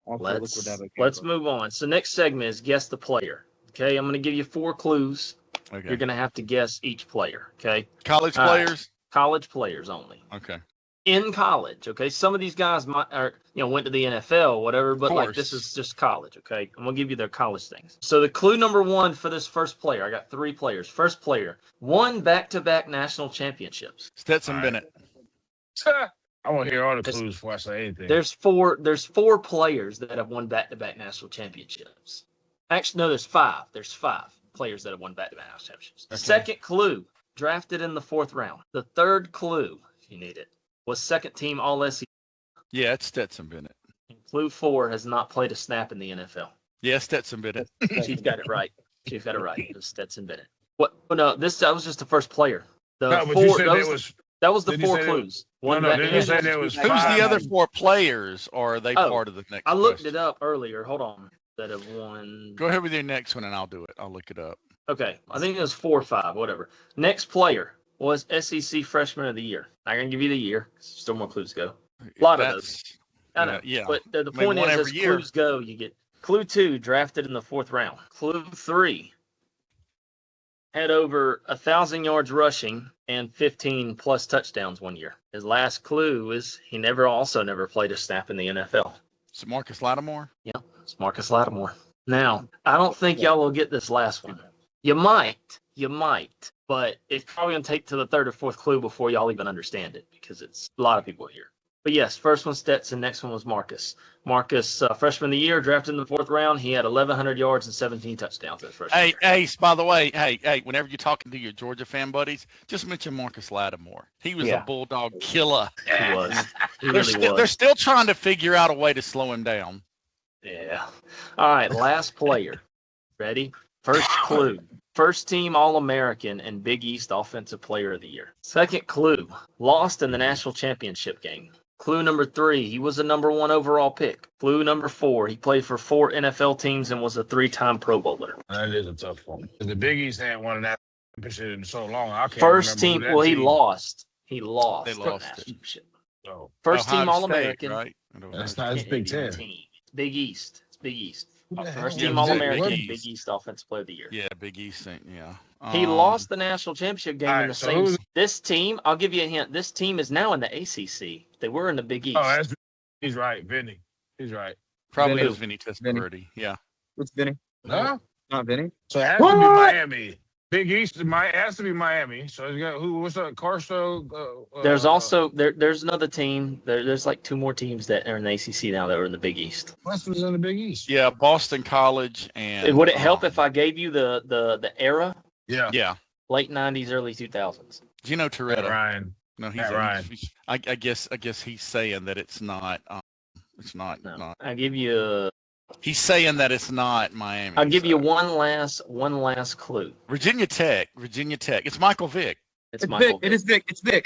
Also, look where let's Dabo came let's from. move on. So next segment is guess the player. Okay, I'm going to give you 4 clues. okay. You're going to have to guess each player. Okay, College all right. players. college players only. Okay. In college, okay. Some of these guys went to the NFL, or whatever, but like course. this is just college, okay. I'm gonna give you their college things. So the clue number 1 for this first player, I got 3 players. First player won back-to-back national championships. Stetson All right. Bennett. I want to hear all the There's- clues before I say anything. There's 4 players that have won back-to-back national championships. Actually, no, there's 5. There's 5 players that have won back-to-back national championships. Okay. Second clue, drafted in the 4th round. The third clue, if you need it, was second team All SEC. Yeah, it's Stetson Bennett. Clue 4 has not played a snap in the NFL. Yeah, Stetson Bennett. Chief got it right. Chief got it right. It was Stetson Bennett. What? Oh, no, that was just the first player. The no, but 4, you said that, there was, was. that was the did you 4 say there- clues. No, One no, back- didn't you say there was Who's five? the other 4 players, or are they Oh, part of the next I looked question? it up earlier. Hold on. That have won. Go ahead with your next one, and I'll do it. I'll look it up. Okay, I think it was 4 or 5, whatever. Next player was SEC Freshman of the Year. I'm gonna give you the year. Still more clues to go. A lot of those. I know. Yeah. But the I mean, point one is, every as year. clues go, you get clue 2 drafted in the 4th round. Clue 3 had over 1,000 yards rushing and 15 plus touchdowns one year. His last clue is he never played a snap in the NFL. So Marcus Lattimore. It's Marcus Lattimore. Now, I don't think y'all will get this last one. You might, but it's probably gonna take to the 3rd or 4th clue before y'all even understand it because it's a lot of people here. But yes, first one Stetson, next one was Marcus. Marcus, freshman of the year, drafted in the 4th round. He had 1,100 yards and 17 touchdowns his freshman Hey, year. Ace, by the way, hey, whenever you're talking to your Georgia fan buddies, just mention Marcus Lattimore. He was Yeah. a Bulldog killer. He was. He They're, really still, was. they're still trying to figure out a way to slow him down. Yeah. All right, last player. Ready? First clue. First team All-American and Big East Offensive Player of the Year. Second clue. Lost in the national championship game. Clue number 3. He was a number 1 overall pick. Clue number 4. He played for 4 NFL teams and was a 3-time Pro Bowler. That is a tough one. The Big East hadn't won that championship in so long. I can't First remember team. who that Well, he team. lost. He lost. They the lost national it. championship. So, First Ohio team State, All-American. right? I don't know. that's not. It's Big Ten. Team. Big East. It's Big East. Who the hell First is team it? All-American, Big Big East. East Offensive Player of the Year. Yeah, Big East. Yeah. He lost the national championship game all in right, the so same. who's- This team, I'll give you a hint. This team is now in the ACC. They were in the Big East. Oh, that's. He's right, Vinny. He's right. Probably Vinny. is Vinny Testaverde. Yeah. What's Vinny? No, Not Vinny. so it has to be Miami. Big East, it has to be Miami. So he's got who? What's up? Carso. There's also there's another team. There's like 2 more teams that are in the ACC now that are in the Big East. West was in the Big East. Yeah, Boston College and. Would it help if I gave you the era? Yeah. Yeah. Late 90s, early 2000s. Gino Matt Toretta. Ryan. No, he's. Matt Ryan. I guess he's saying that it's not. It's not. No, Not. I'll give you. He's saying that it's not Miami. I'll give you so. one last clue. Virginia Tech. It's Michael Vick. It's It's Michael. Vic. It is Vic. It's Vic.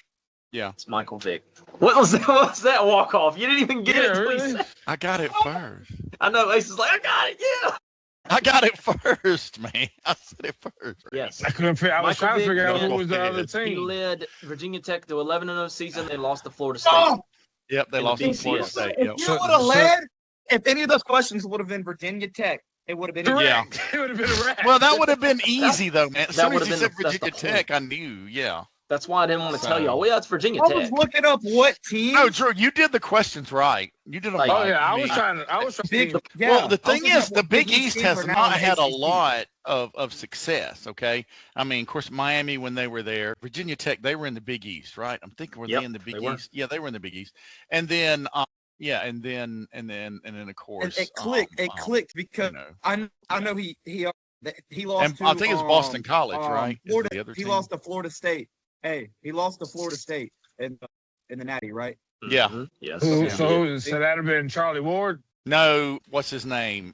It's Michael Vick. What was that? What was that walk off? You didn't even get Yeah, it. Till he really? said- I got it first. I know. Ace is like, I got it. Yeah. I got it first, man. I said it first. Yes. I couldn't figure. I was Michael trying to figure out Vick who was the other He team. led Virginia Tech to 11-0 season. They lost to Florida State. Oh, Yep, they In the lost to Florida BCS. State. if Yep. you So- would have so- led, if any of those questions would have been Virginia Tech, it would have been. Yeah. Correct. It would have been a wrap. Well, that would have been easy though, man. As that soon as would've you been said the- that's the Virginia Tech, I knew. Yeah. That's why I didn't want to tell So- y'all. Well, yeah, it's Virginia I Tech. was looking up what team. No, Drew, you did the questions right. You did them Like- Oh right. yeah, I was mean, trying to. I was trying Big, to. yeah, well, the I was thing looking is, up the what Big East East teams has are now not in had a ACC. lot of success. Okay, I mean, of course, Miami when they were there, Virginia Tech, they were in the Big East, right? I'm thinking were Yep, they in the Big they were. East? Yeah, they were in the Big East, and then and then of course It clicked. It clicked because you know. I know he lost. And to, I think it's Boston College, um, right? Is Florida, the other he team? lost to Florida State. Hey, he lost to Florida State in the Natty, right? Yeah. Mhm. Yes. Who, Yeah. so that'd have been Charlie Ward. No, what's his name?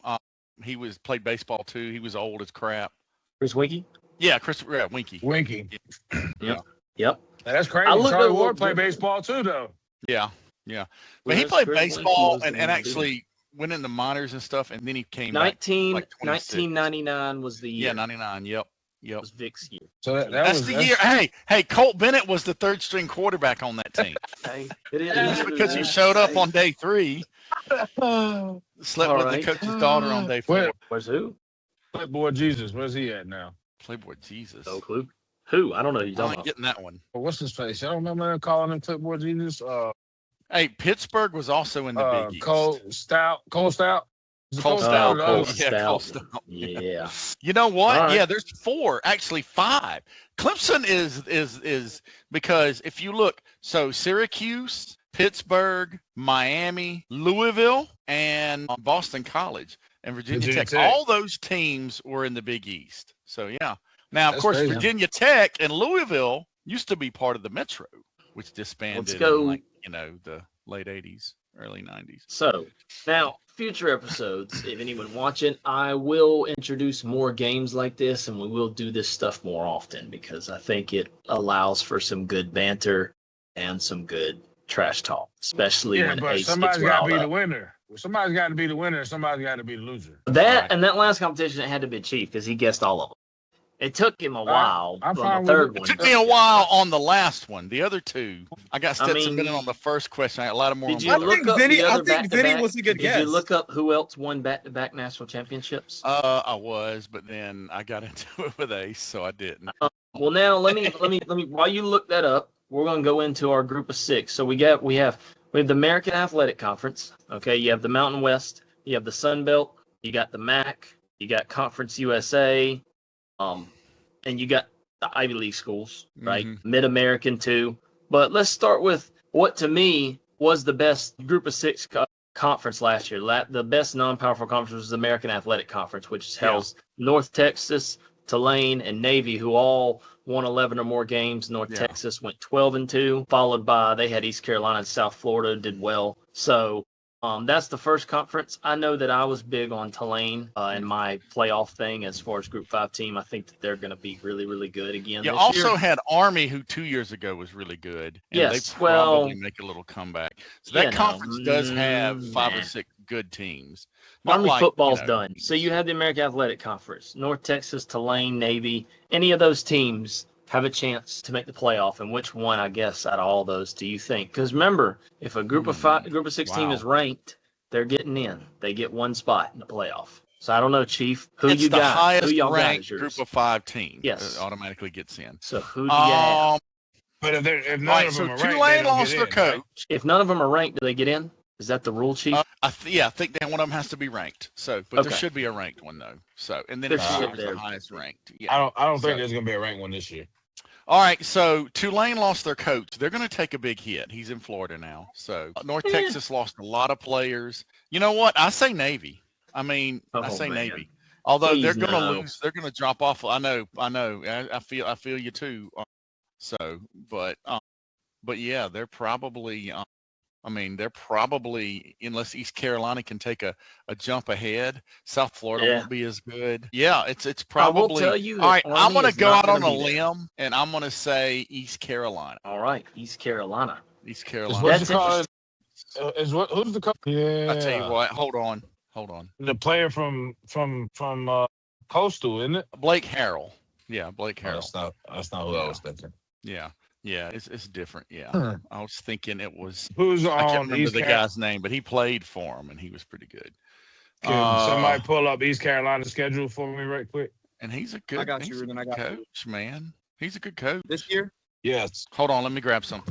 He played baseball too. He was old as crap. Chris Winkie? Yeah, Christopher Winky. Winky. Yep. That's crazy. I looked Charlie at Ward what- played baseball too, though. Yeah. But he Chris played Winkie baseball was and the MVP. actually went in the minors and stuff, and then he came back. 1999 was the year. Yeah, 99. Yep. It was Vic's year. So that That's was the year. Hey, Colt Bennett was the third string quarterback on that team. Hey, it is. Just because he showed up on day 3, slept All with right. the coach's daughter on day 4. Where's who? Playboy Jesus. Where's he at now? Playboy Jesus. No clue. Who? I don't know who you're I talking ain't about. getting that one. What's his face? I don't remember calling him Playboy Jesus. Hey, Pittsburgh was also in the Big East. Cole Stout. Cole Stout. Cole Yeah, Stout. Cole Stout. Yeah. You know what? All right. Yeah, there's 4, actually 5. Clemson is because if you look, so Syracuse, Pittsburgh, Miami, Louisville, and Boston College and Virginia Tech. All those teams were in the Big East. So yeah. Now, of That's course, crazy. Virginia Tech and Louisville used to be part of the Metro, which disbanded Let's go. in the late 80s, early 90s. So now, future episodes, if anyone watching, I will introduce more games like this, and we will do this stuff more often because I think it allows for some good banter and some good trash talk, especially when but Ace somebody's gets got to riled be the up. winner. Somebody's got to be the winner. Somebody's got to be the loser. That Right. and that last competition, it had to be Chief because he guessed all of them. It took him a while I'm on fine the with third it. one. It took me a while on the last one. The other 2, I got I Stetson mean, Bennett on the first question. I got a lot more. Did on you the I third. look think up Vinny- the I other think Vinny back-to-back? was a good Did guess. you look up who else won back-to-back national championships? I was, but then I got into it with Ace, so I didn't. Well, now let me while you look that up, we're going to go into our group of 6. So we have the American Athletic Conference. Okay, you have the Mountain West, you have the Sun Belt, you got the MAC, you got Conference USA, and you got the Ivy League schools, right? Mhm. Mid-American too. But let's start with what to me was the best group of 6 conference last year. The best non-powerful conference was the American Athletic Conference, which housed North Texas, Tulane, and Navy, who all won 11 or more games. North Yeah. Texas went 12-2, followed by they had East Carolina and South Florida did well. So that's the first conference. I know that I was big on Tulane in my playoff thing as far as Group 5 team. I think that they're going to be really, really good again. You this also year. had Army, who 2 years ago was really good. And Yes, they probably well, make a little comeback. So that you know, conference does have 5 or nah. 6 good teams. Not Army like, football's done. So you have the American Athletic Conference, North Texas, Tulane, Navy. Any of those teams have a chance to make the playoff, and which one, I guess, out of all those do you think? Because remember, if a group of 6 team wow. is ranked, they're getting in. They get one spot in the playoff. So I don't know, Chief. Who it's you the got? Who highest y'all got ranked is yours. group of 5 teams. Yes. That automatically gets in. So who do you have? But if All none right, of so them are ranked, they Tulane don't lost get their in, right? coach. If none of them are ranked, do they get in? Is that the rule, Chief? I think that one of them has to be ranked. So, but there Okay. should be a ranked one though. So, and then There it's should whoever's be. the highest ranked. Yeah. I don't think So- there's gonna be a ranked one this year. All right, so Tulane lost their coach. They're going to take a big hit. He's in Florida now. So North Yeah. Texas lost a lot of players. You know what? I say Navy. I mean, I Oh, say man. Navy. Although they're Please, going to no. lose, they're going to drop off. I know. I feel you too. But yeah, they're probably. They're probably, unless East Carolina can take a jump ahead, South Florida Yeah. won't be as good. Yeah, it's I will probably. tell you that All right, I'm Army going to is go not out on gonna a be there. limb, and I'm going to say East Carolina. All right, East Carolina. East Is Carolina. what's That's it called? Who's the coach? Yeah, I tell you what, hold on. the player from Coastal, isn't it? Blake Harrell. Yeah, Blake Harrell. That's not who I was thinking. Yeah, it's different. Yeah, Huh. I was thinking it was. Who's I can't on remember East the Carolina? guy's name, but he played for him, and he was pretty good. Can somebody pull up East Carolina's schedule for me right quick? And he's a good. I got you, he's a Ruben. I good got you. coach, man. He's a good coach. This year, Yes. Hold on, let me grab some.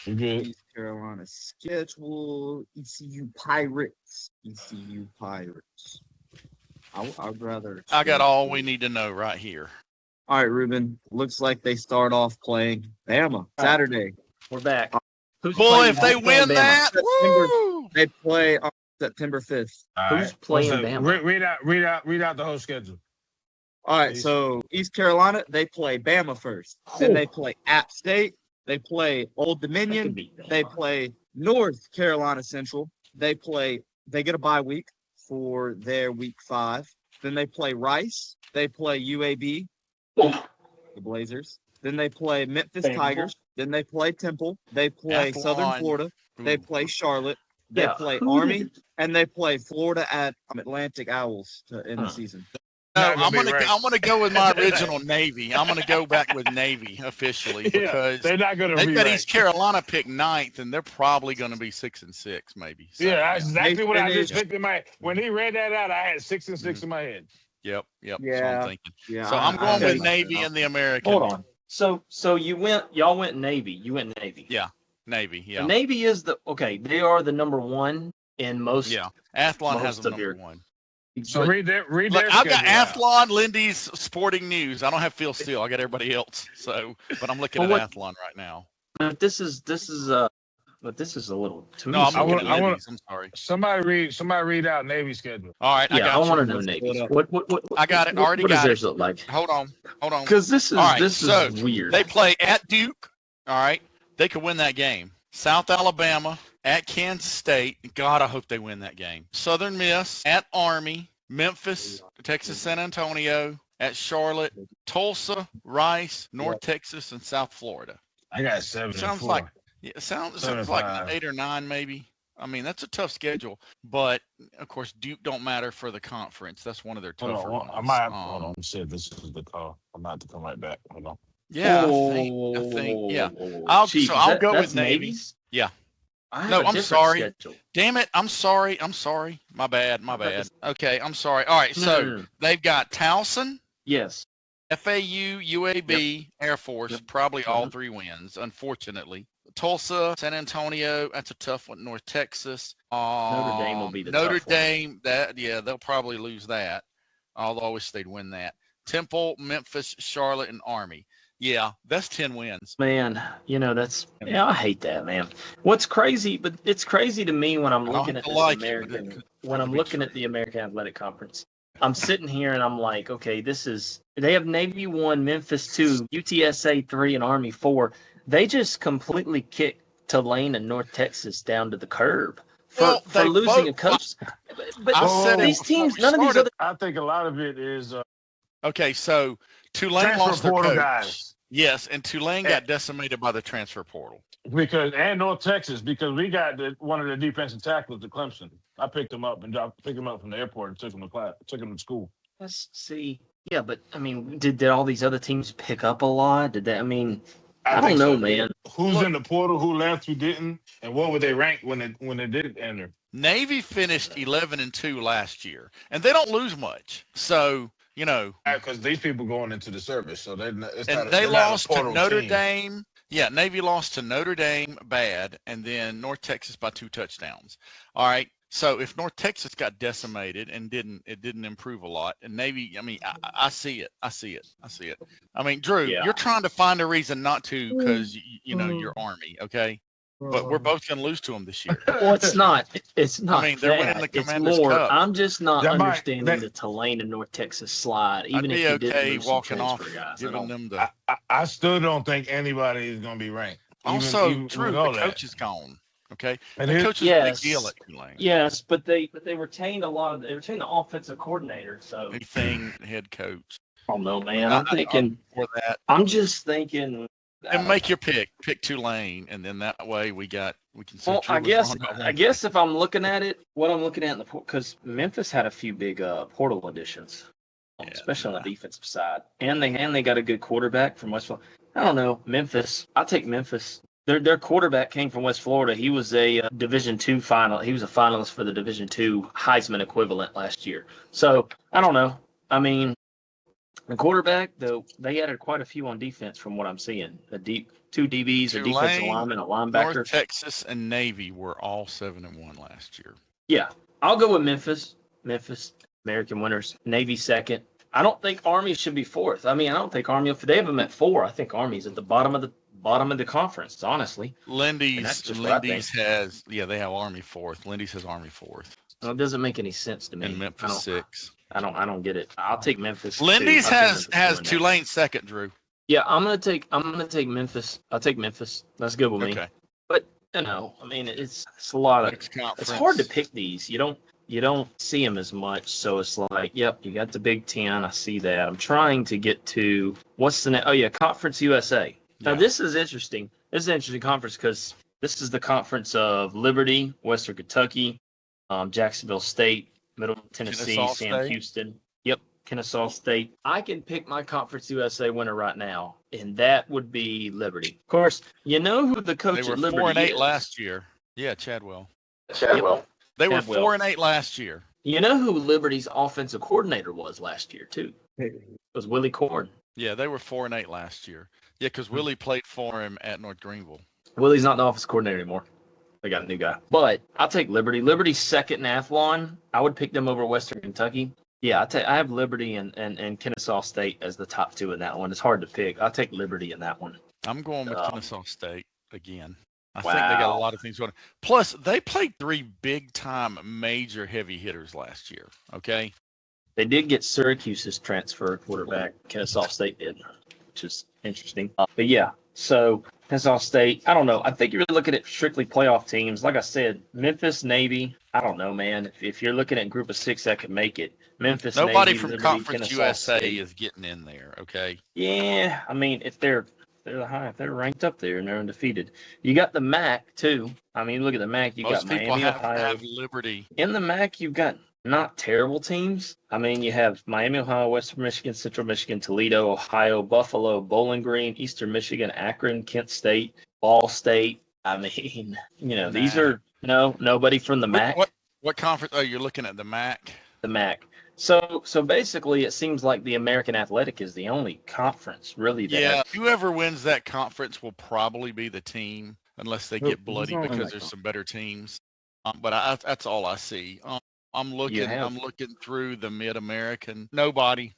You good? East Carolina schedule, ECU Pirates. ECU Pirates. I'd rather. I got all we need to know right here. All right, Ruben. Looks like they start off playing Bama Saturday. We're back. Who's Boy, playing- if they who's playing win Bama? that, September- woo! They play on September 5th. All Who's right. playing What's Bama? Read out the whole schedule. All right, Please. so East Carolina, they play Bama first. Then they play App State. They play Old That could Dominion. be Bama. They play North Carolina Central. They get a bye week for their week 5. Then they play Rice. They play UAB, the Blazers. Then they play Memphis Bama. Tigers. Then they play Temple. They play Southern Athlon. Florida. They Ooh. play Charlotte. They Yeah, play who Army, did- and they play Florida at Atlantic Owls to end the Huh. season. No, Not gonna I'm be gonna ranked. I'm gonna go with my original Navy. I'm gonna go back with Navy officially Yeah, because they're not going to they've got re-rank. East Carolina picked 9th, and they're probably gonna be 6-6 maybe. So, Yeah, that's exactly They what I just finished- picked in my. When he read that out, I had 6 and 6 in my head. Yep. That's what Yeah. I'm thinking. Yeah, So I'm going I with think- Navy and the American. Hold on. So y'all went Navy. You went Navy. Yeah. Navy. The Yeah. Navy is they are the number one in most. Yeah. Athlon has most them of your- number 1. So but- read their Look, I've got schedule out. Athlon, Lindy's Sporting News. I don't have Phil Steele. I got everybody else. So, but I'm looking Well, at Athlon right now. but this is a little too. No, I'm I looking wanna- at I wanna- Lindy's. I'm sorry. Somebody read out Navy schedule. All right, I Yeah, I got want to you. know Let's Navy. pull it up. What? I got it. Already What does got theirs it. look like? Hold on. Because this is All right, this so is weird. They play at Duke. All right. They could win that game. South Alabama at Kansas State. God, I hope they win that game. Southern Miss at Army. Memphis, Texas San Antonio at Charlotte. Tulsa, Rice, North Texas, and South Florida. I got 7 and Sounds 4. like Yeah, it sounds like 7-5. 8 or 9 maybe. I mean, that's a tough schedule, but of course Duke don't matter for the conference. That's one of their Hold tougher on, ones. I might have, hold on. Shit, this is the call. I'm about to come right back. Hold on. Yeah, I think, yeah. I'll go with that's Navy. Navy's? Yeah. I have No, a I'm different sorry. schedule. Damn it, I'm sorry. My bad. Okay, I'm sorry. All right, so No. they've got Towson, Yes. FAU, UAB, Air Force, Yep. probably all Mhm. 3 wins, unfortunately. Tulsa, San Antonio, that's a tough one. North Texas. Notre Dame will be the Notre tough one. Dame, they'll probably lose that. Although I wish they'd win that. Temple, Memphis, Charlotte, and Army. Yeah, that's 10 wins. Man, I hate that, man. What's crazy, but it's crazy to me when I'm I don't looking have at to this like it, but American, it when I'm be looking true. at the American Athletic Conference. I'm sitting here and I'm like, okay, they have Navy 1, Memphis 2, UTSA 3, and Army 4. They just completely kicked Tulane and North Texas down to the curb Well, for they losing both- a coach. But I said it these before teams, we none of these started. other. I think a lot of it is Okay, so Tulane transfer lost their portal coach. guys. Yes, and Tulane got decimated by the transfer portal. And North Texas, because we got one of the defensive tackles at Clemson. I picked him up and picked him up from the airport and took him to school. Let's see. Yeah, but I mean, did all these other teams pick up a lot? Did that? I mean, I don't think know, so. man. Who's Look. in the portal? Who left? Who didn't? And what were they ranked when they did enter? Navy finished 11-2 last year, and they don't lose much. So, Because these people going into the service, so and they lost to Notre Dame. Dame. Yeah, Navy lost to Notre Dame bad, and then North Texas by 2 touchdowns. All right. So if North Texas got decimated and didn't improve a lot, and Navy, I mean, I see it. I mean, Drew, Yeah. you're trying to find a reason not to because you're Army, okay? But we're both going to lose to them this year. Well, it's not. It's not. mean, they're winning the that. It's Commanders' more. Cup. I'm just not That might- understanding that- the Tulane and North Texas slide. Even I'd if be you okay didn't lose some walking off, transfer guys. I giving don't- them the. I still don't think anybody is going to be ranked. Also, Drew, with the all that. coach is gone. Okay, And the here's- coach is a Yes. big deal at Tulane. Yes, but they retained they retained the offensive coordinator. So Big thing, head coach. I don't know, man. I'm thinking. For that, I'm just thinking. and make your pick. Pick Tulane, and then that way we can. Say Well, Drew I was guess wrong about I one. guess if I'm looking at it, what I'm looking at in the because Memphis had a few big portal additions, especially on the defensive side, and they got a good quarterback from West Florida. I don't know Memphis. I'll take Memphis. Their quarterback came from West Florida. He was a Division II final. He was a finalist for the Division II Heisman equivalent last year. So I don't know. I mean, the quarterback though they added quite a few on defense from what I'm seeing. Two DBs, a defensive Tulane, lineman, a linebacker. North Texas and Navy were all 7-1 last year. Yeah, I'll go with Memphis. Memphis, American winners. Navy second. I don't think Army should be fourth. I mean, I don't think Army. If they have them at 4, I think Army's at the bottom of the conference. Honestly, that's Lindy's just what I they have Army 4th. Lindy's has Army 4th, well, it doesn't make any sense to me. and Memphis 6. I don't get it. I'll take Memphis. too. Lindy's I'll take has Memphis has to win that. Tulane 2nd, Drew. Yeah, I'm gonna take Memphis. I'll take Memphis. That's good with me. Okay. But I mean, it's a lot of. Next conference. It's hard to pick these. You don't see them as much, so it's like, yep, you got the Big Ten. I see that. I'm trying to get to what's the next? Oh yeah, Conference USA. Now, Yeah. this is interesting. This is an interesting conference because this is the conference of Liberty, Western Kentucky, Jacksonville State, Middle Tennessee, Kennesaw Sam State? Houston. Yep, Kennesaw State. I can pick my Conference USA winner right now, and that would be Liberty. Of course, you know who the They coach were at Liberty 4-8 is. last year. Yeah, Chadwell. Yep. They were Chadwell. 4-8 last year. You know who Liberty's offensive coordinator was last year, too? It was Willie Corn. Yeah, they were 4-8 last year. Yeah, because Willie played for him at North Greenville. Willie's not the offensive coordinator anymore. They got a new guy. But I'll take Liberty. Liberty's second in Athlon. I would pick them over Western Kentucky. Yeah, I have Liberty and Kennesaw State as the top two in that one. It's hard to pick. I'll take Liberty in that one. I'm going with Oh. Kennesaw State again. I think they got a Wow. lot of things going. Plus, they played 3 big-time major heavy hitters last year. Okay. They did get Syracuse's transfer quarterback. Kennesaw State did, which is interesting. But yeah, so Kennesaw State, I don't know. I think you're looking at strictly playoff teams. Like I said, Memphis, Navy, I don't know, man. If you're looking at group of 6 that could make it, Memphis, Nobody Navy, from Liberty, Conference Kennesaw USA State. is getting in there. Okay. Yeah, I mean, if they're if they're ranked up there and they're undefeated, you got the MAC too. I mean, look at the MAC. You Most got people Miami, have to Ohio. have Liberty. In the MAC, you've got not terrible teams. I mean, you have Miami, Ohio, Western Michigan, Central Michigan, Toledo, Ohio, Buffalo, Bowling Green, Eastern Michigan, Akron, Kent State, Ball State. I mean, these Nah. are nobody from the MAC. What conference? Oh, you're looking at the MAC. The MAC. So basically, it seems like the American Athletic is the only conference really that Yeah, whoever wins that conference will probably be the team, unless they Who- get who's bloody all in because that there's some better teams. But that's all I see. I'm looking. have- I'm looking through the Mid-American. Nobody.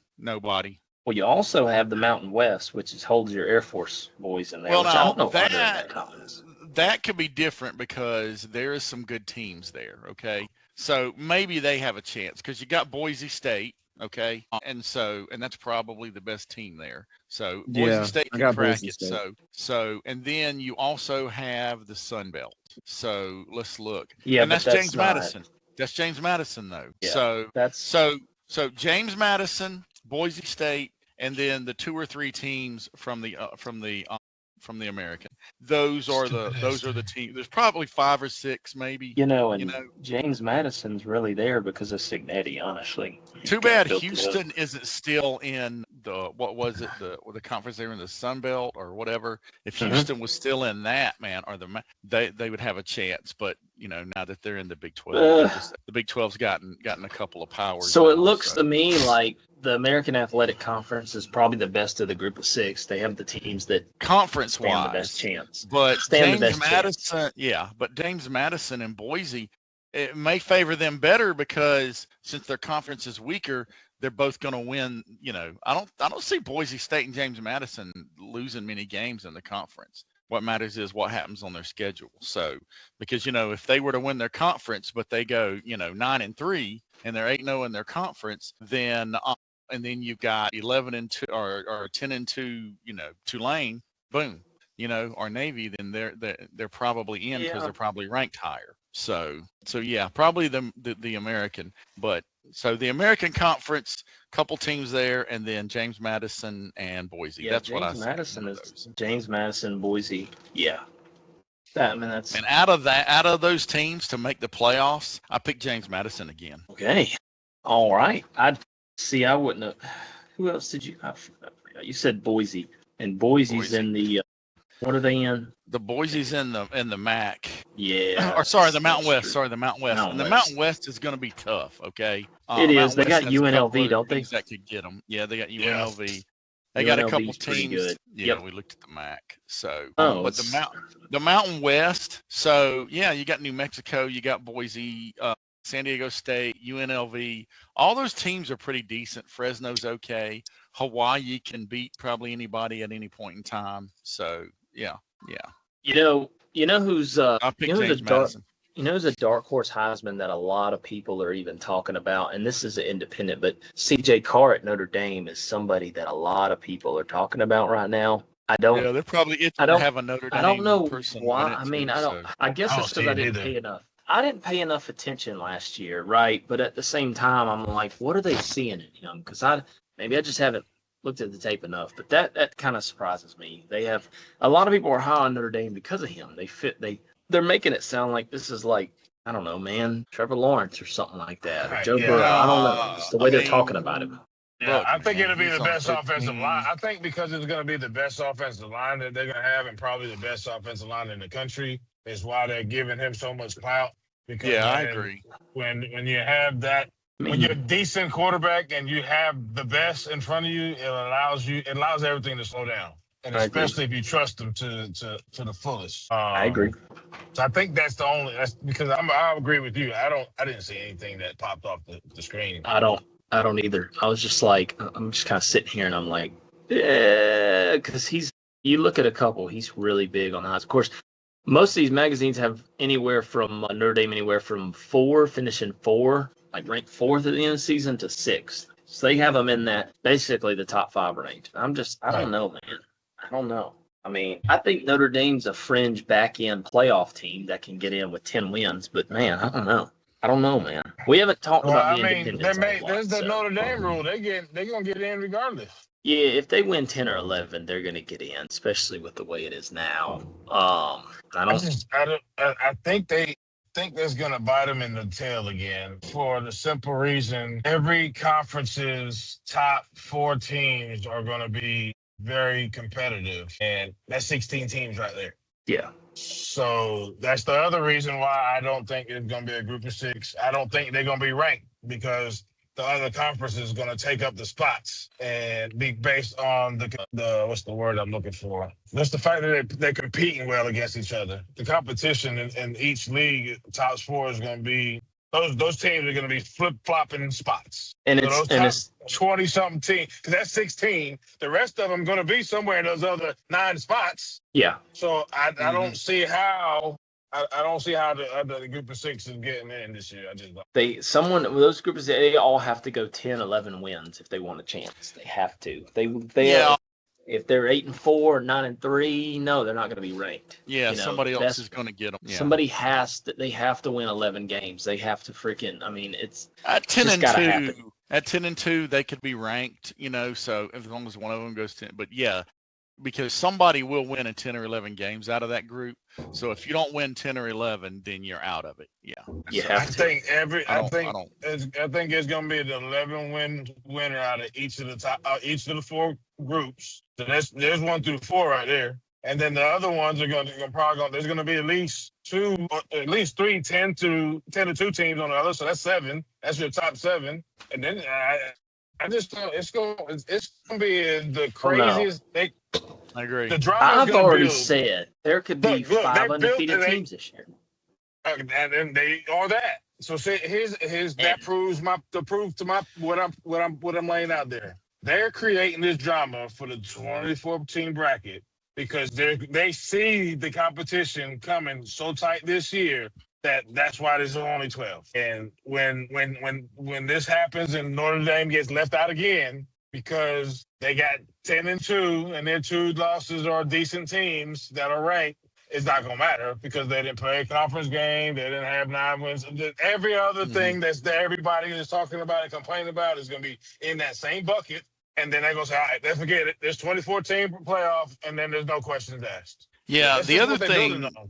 Well, you also have the Mountain West, which holds your Air Force boys in there. Well, which I now don't know why they're in that that conference. that could be different because there is some good teams there. Okay, so maybe they have a chance because you got Boise State. Okay, and that's probably the best team there. So Boise Yeah, State I can got crack Boise it. State. So and then you also have the Sun Belt. So let's look. Yeah, and but that's James not- Madison. That's James Madison though. Yeah. So That's so James Madison, Boise State, and then the 2 or 3 teams from the American. Those are the teams. There's probably 5 or 6 maybe. and James Madison's really there because of Signetti, honestly. Too He bad built it up. Houston isn't still in the the conference they were in, the Sun Belt or whatever. If Mhm. Houston was still in that, man, or they would have a chance. But now that they're in the Big 12, the Big 12's gotten a couple of powers. So it now, looks so. to me like the American Athletic Conference is probably the best of the group of 6. They have the teams that conference stand the wise. best chance. But Stand the James best Madison, but James Madison and Boise, it may favor them better because since their conference is weaker, they're both going to win. I don't see Boise State and James Madison losing many games in the conference. What matters is what happens on their schedule. So, because if they were to win their conference, but they go 9-3 and they're 8-0 in their conference, then and then you've got 11-2 or 10-2, Tulane, boom. Or Navy, then they're probably in because Yeah. they're probably ranked higher. So yeah, probably the American. But so the American Conference, couple teams there, and then James Madison and Boise. Yeah, That's James what I see. Madison One of is those. James Madison, Boise. Yeah. That's And out of those teams to make the playoffs, I picked James Madison again. okay. All right. I wouldn't have. Who else did you? I forgot. You said Boise, and Boise's Boise. in the. What are they in? The Boise's in the MAC. Yeah. Or sorry, the Mountain that's West. true. Sorry, the Mountain West. Mountain And the West. Mountain West is going to be tough. Okay. It is. Mountain They got West has a couple UNLV, of don't they? teams that could get them. Yeah, they got Yeah. UNLV. They got a couple UNLV's pretty teams. good. Yeah, Yep. we looked at the MAC. So, Oh, but it's- the Mountain West. So yeah, you got New Mexico, you got Boise, San Diego State, UNLV. All those teams are pretty decent. Fresno's okay. Hawaii can beat probably anybody at any point in time. So yeah. You know who's I picked you know who's James a dark Madison. you know who's a dark horse Heisman that a lot of people are even talking about, and this is an independent, but CJ Carr at Notre Dame is somebody that a lot of people are talking about right now. I don't Yeah, they're probably itching I to don't- have a Notre Dame I don't know person why. win it I mean, too, I don't. so. I guess I it's don't because I see it didn't either. pay enough. I didn't pay enough attention last year, right? But at the same time, I'm like, what are they seeing in him? Because maybe I just haven't looked at the tape enough, but that kind of surprises me. They have a lot of people are high on Notre Dame because of him. They're making it sound like this is like, I don't know, man, Trevor Lawrence or something like that, or Right, Joe yeah. Burrow. I don't know. It's the way they're talking mean, about him. Yeah, Look, I think man, it'll be he's the on best offensive 15. line. I think because it's going to be the best offensive line that they're going to have, and probably the best offensive line in the country, is why they're giving him so much clout. Because Yeah, I agree. when you have that, when you're a decent quarterback and you have the best in front of you, it allows everything to slow down, and I agree. especially if you trust them to the fullest. I agree. So I think that's because I agree with you. I didn't see anything that popped off the screen. I don't either. I was just like, I'm just kind of sitting here and I'm like, yeah, because you look at a couple, he's really big on the highs. Of course, most of these magazines have anywhere from Notre Dame, anywhere from 4, finishing 4, like ranked 4th at the end of the season, to 6th. So they have them in that, basically the top 5 range. I don't know, man. I don't know. I mean, I think Notre Dame's a fringe back-end playoff team that can get in with 10 wins, but man, I don't know. I don't know, man. We haven't talked Well, about I the mean, independents. there's the Notre Dame rule. They're gonna get in regardless. Yeah, if they win 10 or 11, they're going to get in, especially with the way it is now. I think that's gonna bite them in the tail again for the simple reason every conference's top 4 teams are gonna be very competitive, and that's 16 teams right there. Yeah. So that's the other reason why I don't think it's going to be a group of 6. I don't think they're going to be ranked because the other conference is going to take up the spots and be based on the what's the word I'm looking for? That's the fact that they're competing well against each other. The competition in each league, top 4 is going to be those teams are going to be flip-flopping spots. And So it's 20-something teams, because that's 16. The rest of them going to be somewhere in those other 9 spots. yeah. So I don't see how the group of 6 is getting in this year. I just don't. Those groups, they all have to go 10, 11 wins if they want a chance. They have to. If they're 8-4, 9-3, no, they're not going to be ranked. Yeah, somebody else is going to get them. Yeah. Somebody they have to win 11 games. They have to freaking. I mean, it's at just 10 gotta and 2. happen. At 10 and 2, they could be ranked. So as long as one of them goes 10, but yeah, because somebody will win in 10 or 11 games out of that group. So if you don't win 10 or 11, then you're out of it. Yeah. You So have I to. think I think it's going to be the 11 winner out of each of the 4 groups. So there's 1 through 4 right there, and then the other ones are there's going to be at least 2, or at least 3 10 to 2 teams on the other. So that's 7. That's your top 7, and then I just it's going to be the craziest. I agree. The drama. I've already said there could be Look, 5 undefeated teams this year. And they are that. So that proves what I'm laying out there. They're creating this drama for the 24 team bracket because they see the competition coming so tight this year that's why there's only 12. And when this happens and Notre Dame gets left out again because they got 10 and 2 and their 2 losses are decent teams that are ranked, it's not going to matter because they didn't play a conference game. They didn't have 9 wins. Every other thing that everybody is talking about and complaining about is going to be in that same bucket. And then they're going to say, all right, let's forget it. There's 24 team playoff, and then there's no questions asked. Yeah, That's the just other what they're thing building on.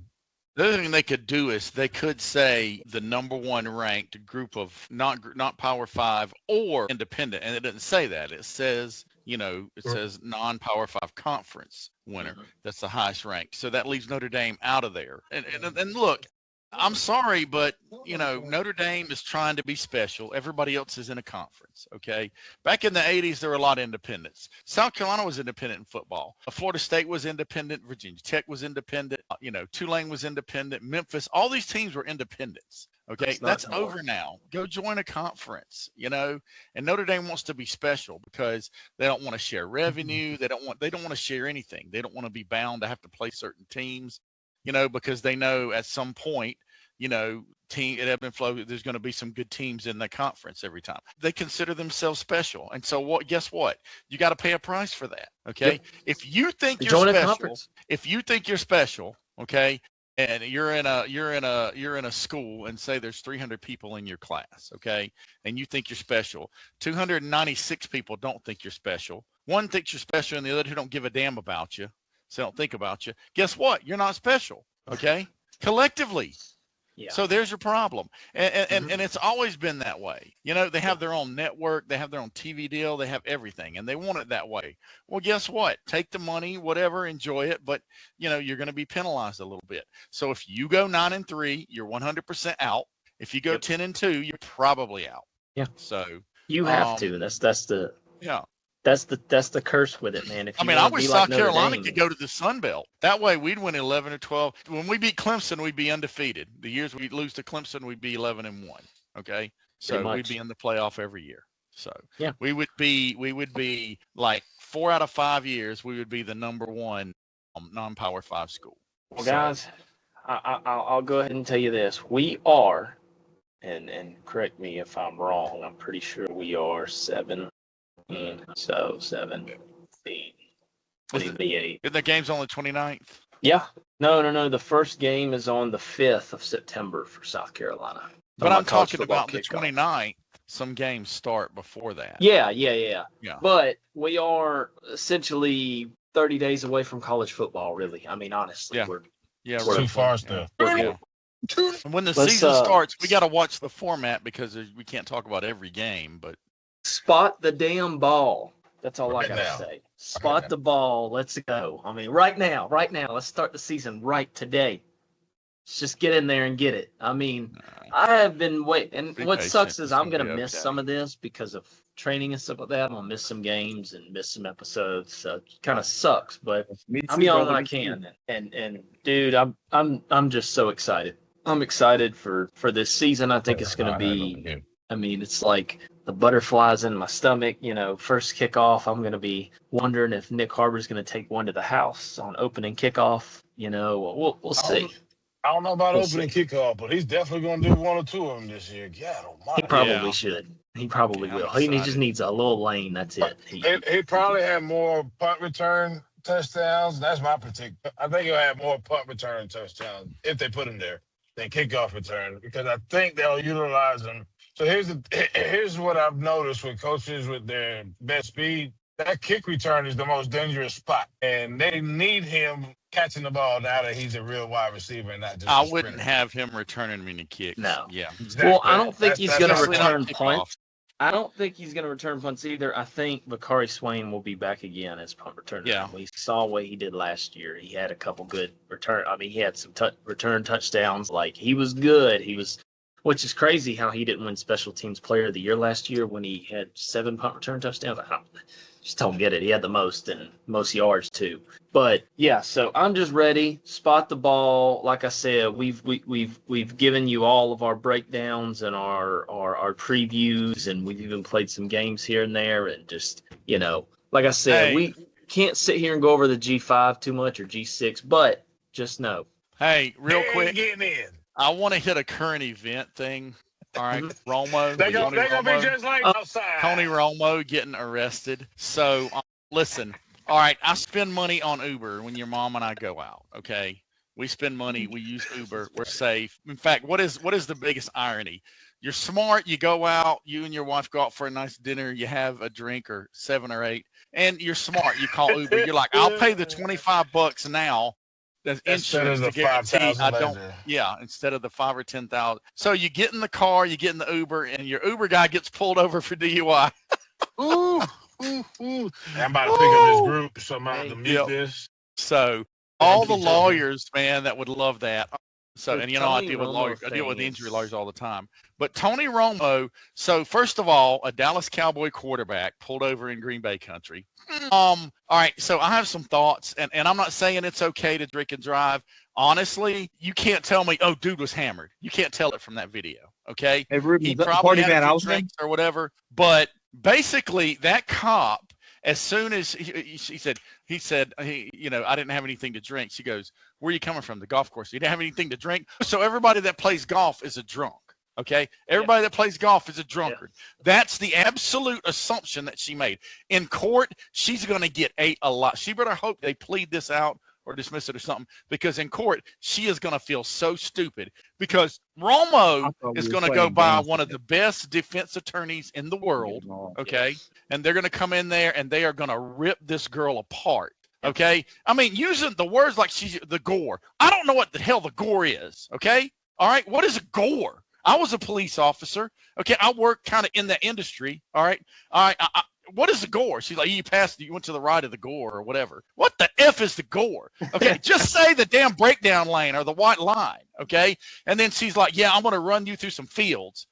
The other thing they could do is they could say the number 1 ranked group of not Power 5 or independent, and it doesn't say that. It says, says non-Power 5 conference winner. That's the highest ranked. So that leaves Notre Dame out of there. And look, I'm sorry, but Notre Dame is trying to be special. Everybody else is in a conference. Okay. Back in the 80s, there were a lot of independents. South Carolina was independent in football. Florida State was independent. Virginia Tech was independent. Tulane was independent. Memphis. All these teams were independents. Okay. That's over now. Go join a conference. And Notre Dame wants to be special because they don't want to share revenue. They don't want to share anything. They don't want to be bound to have to play certain teams. Because they know at some point, team at ebb and flow, there's going to be some good teams in the conference every time. They consider themselves special. And so guess what? You got to pay a price for that. Okay. Yep. If you think you're special, okay, and you're in a school and say there's 300 people in your class, okay, and you think you're special, 296 people don't think you're special. one thinks you're special and the other two don't give a damn about you, so they don't think about you. Guess what? You're not special. Okay, collectively. Yeah. So there's your problem. And it's always been that way. You know, they have their own network, they have their own TV deal, they have everything, and they want it that way. Well, guess what? Take the money, whatever, enjoy it, but you know, you're going to be penalized a little bit. So if you go 9-3, you're 100% out. If you go 10-2, you're probably out. Yeah. So you have to. That's the yeah. That's the curse with it, man. If I you mean, I wanna wish be South like Notre Carolina Dame- could go to the Sun Belt. That way we'd win 11 or 12. When we beat Clemson, we'd be undefeated. The years we lose to Clemson, we'd be 11-1. Okay. So Pretty we'd much. be in the playoff every year. So Yeah. we would be like 4 out of 5 years, we would be the number one non-power 5 school. Well, So, guys, I'll go ahead and tell you this: we are, and correct me if I'm wrong. I'm pretty sure we are 7. So 7, 8, maybe 8. isn't the game's on the 29th? Yeah. No. The first game is on the 5th of September for South Carolina. But I'm college talking football about the kickoff. 29th. Some games start before that. Yeah. Yeah. But we are essentially 30 days away from college football, really. I mean, honestly, Yeah. we're Yeah, Too roughly. far still. Yeah. And when the Let's, season starts, we got to watch the format because we can't talk about every game. But spot the damn ball. That's all I Right gotta now. say. Spot the ball. Let's go. I mean, right now. Let's start the season right today. Let's just get in there and get it. I mean, I have been waiting. And Be what patient. sucks is It's I'm gonna gonna be miss okay. some of this because of training and stuff like that. I'm gonna miss some games and miss some episodes. So it kind of sucks, but Me I'm too, young brother, when I me too. can. And dude, I'm just so excited. I'm excited for this season. I think it's gonna be. I mean, it's like the butterflies in my stomach. You know, first kickoff, I'm going to be wondering if Nick Harbor's going to take one to the house on opening kickoff. You know, we'll see. I don't know about We'll opening kickoff, but he's definitely going to do 1 or 2 of them this year. God He almighty. probably Yeah. should. He probably Yeah, will. I'm He just excited. needs a little lane. That's it. He probably had more punt return touchdowns. That's my particular. I think he'll have more punt return touchdowns if they put him there than kickoff return because I think they'll utilize him. So here's what I've noticed with coaches with their best speed. That kick return is the most dangerous spot, and they need him catching the ball now that he's a real wide receiver and not just. I a wouldn't sprinter. have him returning many kicks. No. Yeah. Exactly. Well, I don't think he's gonna Especially return on kickoff. punts. I don't think he's going to return punts either. I think Bakari Swain will be back again as punt returner. Yeah. We saw what he did last year. He had a couple good return. I mean, he had some return touchdowns. Like, he was good. Which is crazy how he didn't win Special Teams Player of the Year last year when he had 7 punt return touchdowns. I just don't get it. He had the most and most yards too. But yeah, so I'm just ready. Spot the ball. Like I said, we've given you all of our breakdowns and our previews, and we've even played some games here and there. And just, you know, like I said, Hey. we can't sit here and go over the G5 too much or G6, but just know. Hey, real They ain't quick, getting in. I want to hit a current event thing. All right, Romo. They're Tony gonna be Romo. just like Oh, outside. Tony Romo getting arrested. So listen, all right, I spend money on Uber when your mom and I go out. Okay, we spend money. We use Uber. We're safe. In fact, what is the biggest irony? You're smart. You go out. You and your wife go out for a nice dinner. You have a drink or 7 or 8, and you're smart. You call Uber. You're like, I'll pay the $25 now. That's Instead insurance of to the guarantee 5,000 I don't. later. Yeah, instead of the 5,000 or 10,000. So you get in the car, you get in the Uber, and your Uber guy gets pulled over for DUI. Ooh. I'm about to pick up this group, so I'm about to mute Yep. this. So all the keep talking. lawyers, man, that would love that. So, The and you know, I Tony deal with Romo lawyers. I deal with thing injury is- lawyers all the time. But Tony Romo. So first of all, a Dallas Cowboy quarterback pulled over in Green Bay country. All right. So I have some thoughts, and I'm not saying it's okay to drink and drive. Honestly, you can't tell me, oh, dude was hammered. You can't tell it from that video. Okay. Hey, Ruben, He is that the probably party had man a I few was in? drinks or whatever. But basically, that cop, as soon as he said, you know, I didn't have anything to drink. She goes, where are you coming from? The golf course. You didn't have anything to drink. So everybody that plays golf is a drunk. Okay. Everybody that plays golf is a drunkard. That's the absolute assumption that she made. In court, she's going to get a lot. She better hope they plead this out, or dismiss it or something, because in court she is going to feel so stupid because Romo is going to go by one of the best defense attorneys in the world, okay? And they're going to come in there and they are going to rip this girl apart. Okay. I mean, using the words like she's the gore. I don't know what the hell the gore is. Okay. All right. What is a gore? I was a police officer. Okay. I work kind of in the industry. All right. All right. What is the gore? She's like, you went to the right of the gore or whatever. What the F is the gore? Okay. Just say the damn breakdown lane or the white line. Okay. And then she's like, yeah, I'm going to run you through some fields.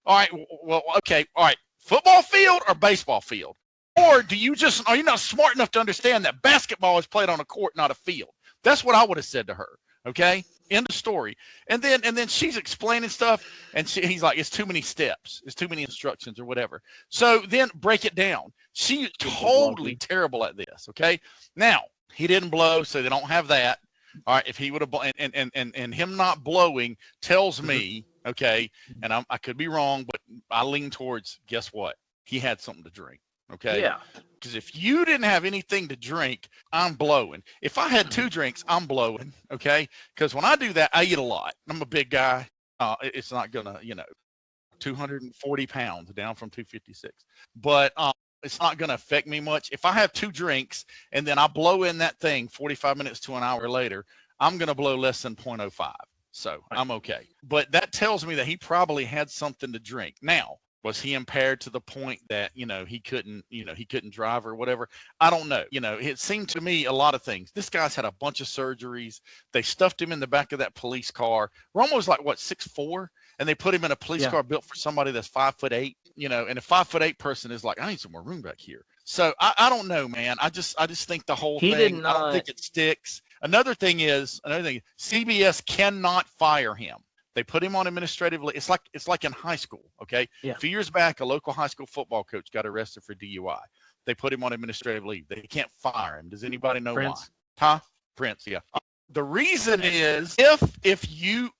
All right. Well, okay. All right. Football field or baseball field? Or are you not smart enough to understand that basketball is played on a court, not a field? That's what I would have said to her. Okay. End of story. And then she's explaining stuff and he's like, it's too many steps. It's too many instructions or whatever. So then break it down. She's totally terrible at this. Okay. Now he didn't blow, so they don't have that. All right. If he would have blown and him not blowing tells me, okay, and I could be wrong, but I lean towards, guess what? He had something to drink. Okay. Yeah. Because if you didn't have anything to drink, I'm blowing. If I had 2 drinks, I'm blowing. Okay. Because when I do that, I eat a lot. I'm a big guy. It's not gonna, 240 pounds down from 256. But it's not gonna affect me much. If I have 2 drinks and then I blow in that thing 45 minutes to an hour later, I'm gonna blow less than 0.05. So I'm okay. But that tells me that he probably had something to drink. Now, was he impaired to the point that, he couldn't drive or whatever? I don't know. It seemed to me a lot of things. This guy's had a bunch of surgeries. They stuffed him in the back of that police car. Romo's like, 6'4"? And they put him in a police car built for somebody that's 5'8", and a 5'8" person is like, I need some more room back here. So I don't know, man. I just think the whole thing, I don't think it sticks. Another thing, CBS cannot fire him. They put him on administrative leave. It's like in high school, okay? Yeah. A few years back, a local high school football coach got arrested for DUI. They put him on administrative leave. They can't fire him. Does anybody know why? Huh? Prince, yeah. The reason is if you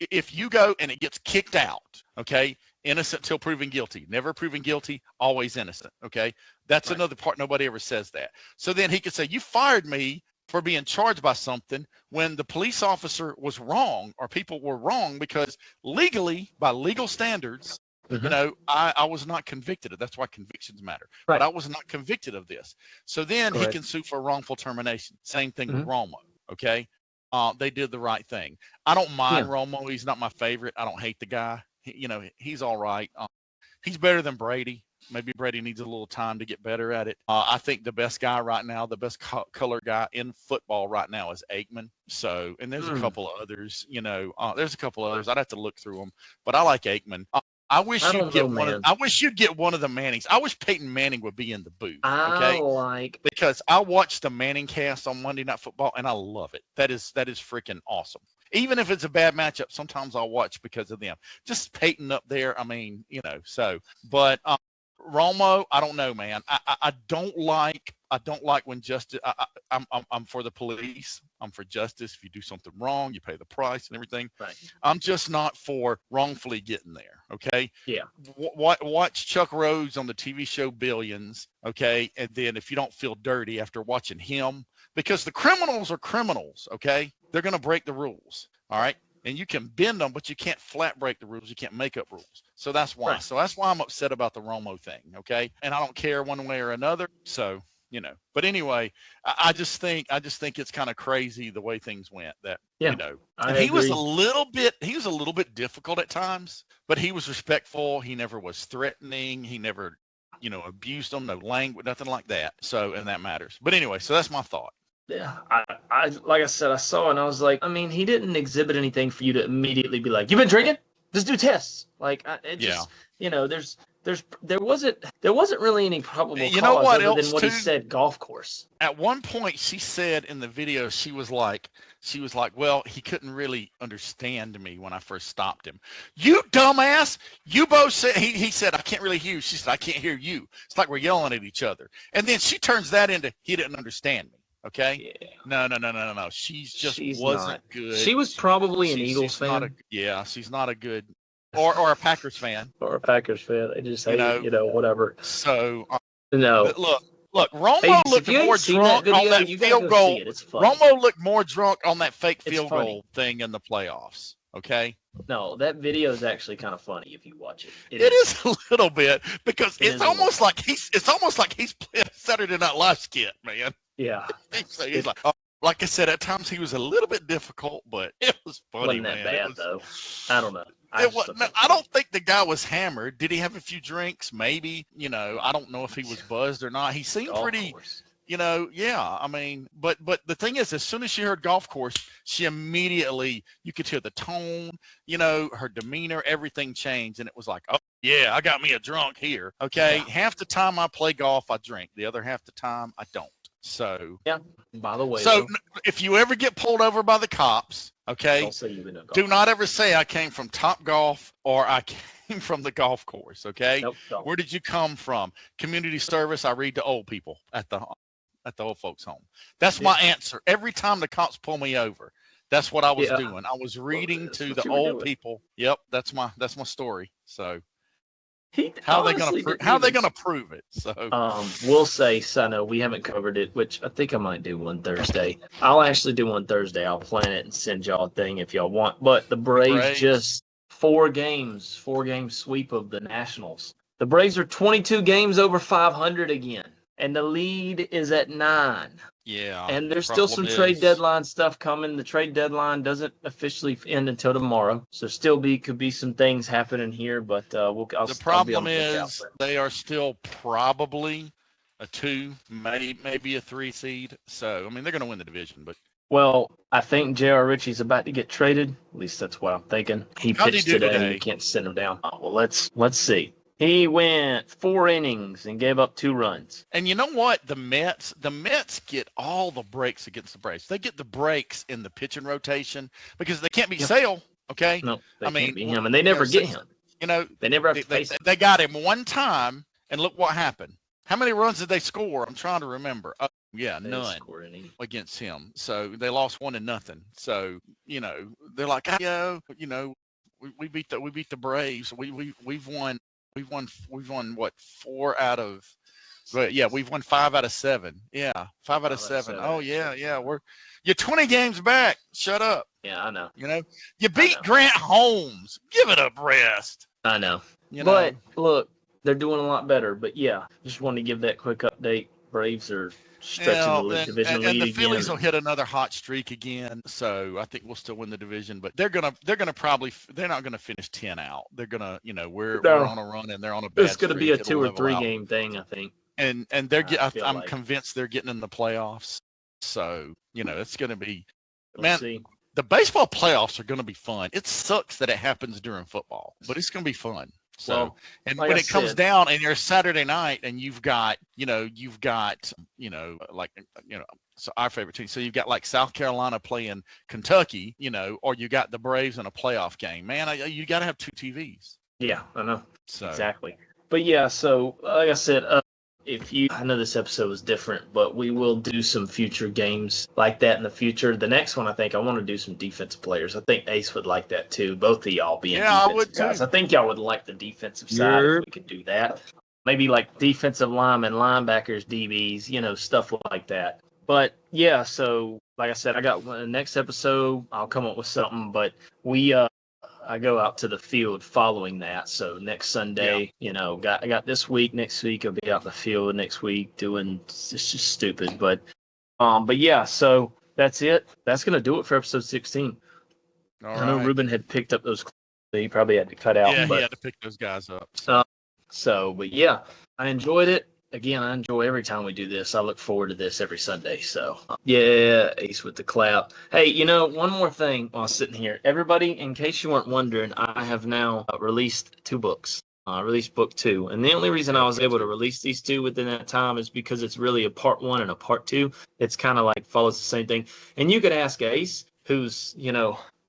go and it gets kicked out, okay? Innocent till proven guilty. Never proven guilty, always innocent, okay? That's another part. Nobody ever says that. So then he could say, you fired me for being charged by something when the police officer was wrong or people were wrong, because legally, by legal standards, I was not convicted of. That's why convictions matter. Right. But I was not convicted of this. So then he can sue for wrongful termination. Same thing with Romo. Okay. They did the right thing. I don't mind Romo. He's not my favorite. I don't hate the guy. He's all right. He's better than Brady. Maybe Brady needs a little time to get better at it. I think the best guy right now, the best color guy in football right now is Aikman. So, and there's a couple of others, there's a couple of others. I'd have to look through them, but I like Aikman. I wish you'd get one of the Mannings. I wish Peyton Manning would be in the booth. Okay. Because I watched the Manning cast on Monday Night Football and I love it. That is freaking awesome. Even if it's a bad matchup, sometimes I'll watch because of them. Just Peyton up there. I mean, but Romo, I don't know, man. I don't like when justice. I'm for the police. I'm for justice. If you do something wrong, you pay the price and everything. Right. I'm just not for wrongfully getting there. Okay. Yeah. Watch Chuck Rhodes on the TV show Billions. Okay, and then if you don't feel dirty after watching him, because the criminals are criminals. Okay, they're gonna break the rules. All right. And you can bend them, but you can't flat break the rules. You can't make up rules. So that's why. Right. So that's why I'm upset about the Romo thing. Okay. And I don't care one way or another. So, but anyway, I just think it's kind of crazy the way things went and he was a little bit difficult at times, but he was respectful. He never was threatening. He never, abused them, no language, nothing like that. So, and that matters. But anyway, so that's my thought. Yeah, I like I said, I saw it and I was like, he didn't exhibit anything for you to immediately be like, you've been drinking? Just do tests. Like, there wasn't really any probable cause other than what he said, golf course. At one point, she said in the video, she was like, well, he couldn't really understand me when I first stopped him. You dumbass! You both said, he said, I can't really hear you. She said, I can't hear you. It's like we're yelling at each other. And then she turns that into, he didn't understand me. Okay. Yeah. No. She's wasn't not good. She was probably an Eagles fan. She's not a good, or a Packers fan. Or a Packers fan. They just hate, whatever. So no. But look, Look, Romo Hey, looked if you more ain't seen that drunk on video, that you gotta field go goal. see it. It's funny. Romo looked more drunk on that fake It's field funny. goal thing in the playoffs. Okay, No, that video is actually kind of funny if you watch it. it is a little bit because It it's is a little almost like he's playing a Saturday Night Live skit, man. Yeah. He's like I said, at times he was a little bit difficult, but it was funny, Wasn't that man. bad, though. I don't know. I don't think the guy was hammered. Did he have a few drinks? Maybe. I don't know if he was buzzed or not. He seemed Golf pretty. course. Yeah. I mean, but the thing is, as soon as she heard golf course, she immediately, you could hear the tone, her demeanor, everything changed, and it was like, oh yeah, I got me a drunk here. Okay, Yeah. half the time I play golf, I drink. The other half the time, I don't. So Yeah. By the way, so if you ever get pulled over by the cops, okay, don't say you've been a golf do not ever say I came from Top Golf or I came from the golf course. Okay, Nope, don't. Where did you come from? Community service. I read to old people at the old folks home. That's my answer every time the cops pull me over. That's what I was doing. I was reading to the old people. Yep, that's my story. So how are they gonna prove it? So we'll say, Sano, we haven't covered it, which I think I might do one Thursday. I'll actually do one Thursday. I'll plan it and send y'all a thing if y'all want. But the Braves just 4-game sweep of the Nationals. The Braves are 22 games over 500 again, and the lead is at 9. Yeah. And there's still some trade deadline stuff coming. The trade deadline doesn't officially end until tomorrow, so could be some things happening here. But the problem is they are still probably a 2, maybe a 3 seed. So I mean, they're going to win the division. But I think J.R. Ritchie's about to get traded. At least that's what I'm thinking. He pitched today, and you can't send him down. Let's see. He went 4 innings and gave up 2 runs. And you know what? The Mets get all the breaks against the Braves. They get the breaks in the pitching rotation because they can't be Sale. Okay. No, can't be him, and they never get him. They never have to face him. They got him one time, and look what happened. How many runs did they score? I'm trying to remember. None against him. So they lost 1-0. So they're like, we beat the Braves. We've won. We've won what 4 out of, but yeah, we've won 5 out of 7. Yeah, 5 out of 7. Oh yeah, you're 20 games back. Shut up. Yeah, I know. You beat Grant Holmes. Give it a rest. I know. But look, they're doing a lot better. But yeah, just wanted to give that quick update. Braves are stretching the division lead and the Phillies again. will hit another hot streak again, so I think we'll still win the division. But they're not gonna finish 10 out. They're gonna, we're on a run and they're on a bad streak. It's gonna be a 2 or 3 game thing, I think. And I'm convinced they're getting in the playoffs. So it's gonna be, the baseball playoffs are gonna be fun. It sucks that it happens during football, but it's gonna be fun. So, when it comes down and you're Saturday night and you've got so our favorite team. So you've got like South Carolina playing Kentucky, or you got the Braves in a playoff game. Man, you got to have 2 TVs. Yeah, I know. So exactly. But yeah, so like I said, I know this episode was different, but we will do some future games like that in the future. The next one, I think I want to do some defensive players. I think Ace would like that too. Both of y'all being defensive guys. I think y'all would like the defensive side if we could do that. Maybe like defensive linemen, linebackers, DBs, stuff like that. But yeah, so like I said, I got the next episode. I'll come up with something, but I go out to the field following that. So next Sunday, I got this week. Next week I'll be out in the field. Next week doing, it's just stupid. But yeah, so that's it. That's gonna do it for episode 16. I know Ruben had picked up those. He probably had to cut out. Yeah, he had to pick those guys up. But yeah, I enjoyed it. Again, I enjoy every time we do this. I look forward to this every Sunday. So, yeah, Ace with the clap. Hey, one more thing while sitting here. Everybody, in case you weren't wondering, I have now released 2 books. I released book 2. And the only reason I was able to release these 2 within that time is because it's really a part 1 and a part 2. It's kind of like follows the same thing. And you could ask Ace, who's,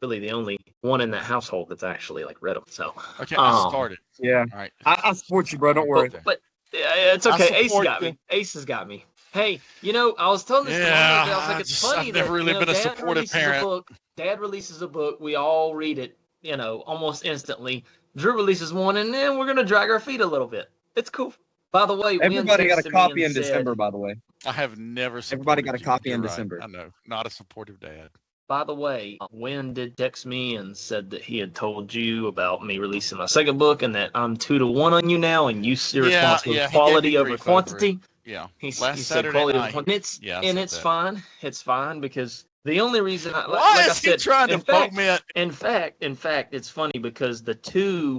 really the only one in that household that's actually read them. So, okay, I started. Yeah. All right. I support you, bro. Don't worry. But it's okay. Ace got me. Ace has got me. Hey, I was telling this to I was like, it's funny I've never really been a supportive parent. Dad releases a book. We all read it, almost instantly. Drew releases one, and then we're going to drag our feet a little bit. It's cool. By the way, Wynn Everybody got a texted me copy and in said- December, by the way. I have never. Everybody got a supported you. copy in You're right. December. I know, not a supportive dad. By the way, Wynn did text me and said that he had told you about me releasing my second book and that I'm 2-1 on you now, and you're responsible yeah, for he gave quality me over grief over quantity. Yeah, He last said Saturday quality over night. quantity. It's, Yeah, I and said it's that. fine. It's fine because the only reason I Why like I is he said, trying to in fact, foment? in fact, it's funny because the 2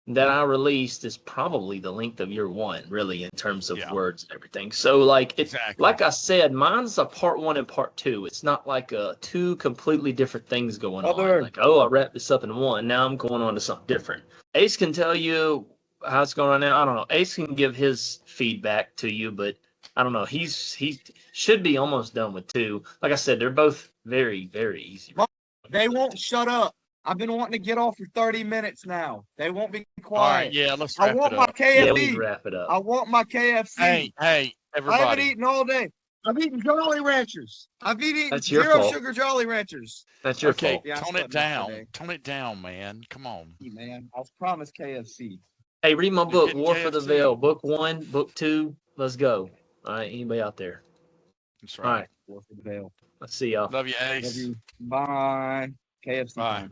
that I released is probably the length of your 1, really, in terms of Yeah. words and everything. So, like, it's Exactly. like I said, mine's a part 1 and part 2. It's not like 2 completely different things going Other- on. Like, oh, I wrapped this up in 1. Now I'm going on to something different. Ace can tell you how it's going on now. I don't know. Ace can give his feedback to you, but I don't know. He should be almost done with 2. Like I said, they're both very, very easy. They won't shut up. I've been wanting to get off for 30 minutes now. They won't be All right, quiet. yeah, let's I wrap want it my up. Yeah, we KFC. can wrap it up. I want my KFC. Hey, I haven't everybody. eaten all day. I've eaten Jolly Ranchers. I've eaten That's your 0 fault. sugar Jolly Ranchers. That's your Okay, fault. Yeah, I tone slept it down. yesterday. Tone it down, man. Come on. Hey, man, I was promised KFC. Hey, read my You're book, getting War for the KFC. Veil. Book 1, book 2. Let's go. All right, anybody out there? That's All right. right, War for the Veil. let's see y'all. Love you, Love Ace. you. Bye. KFC. Bye. time.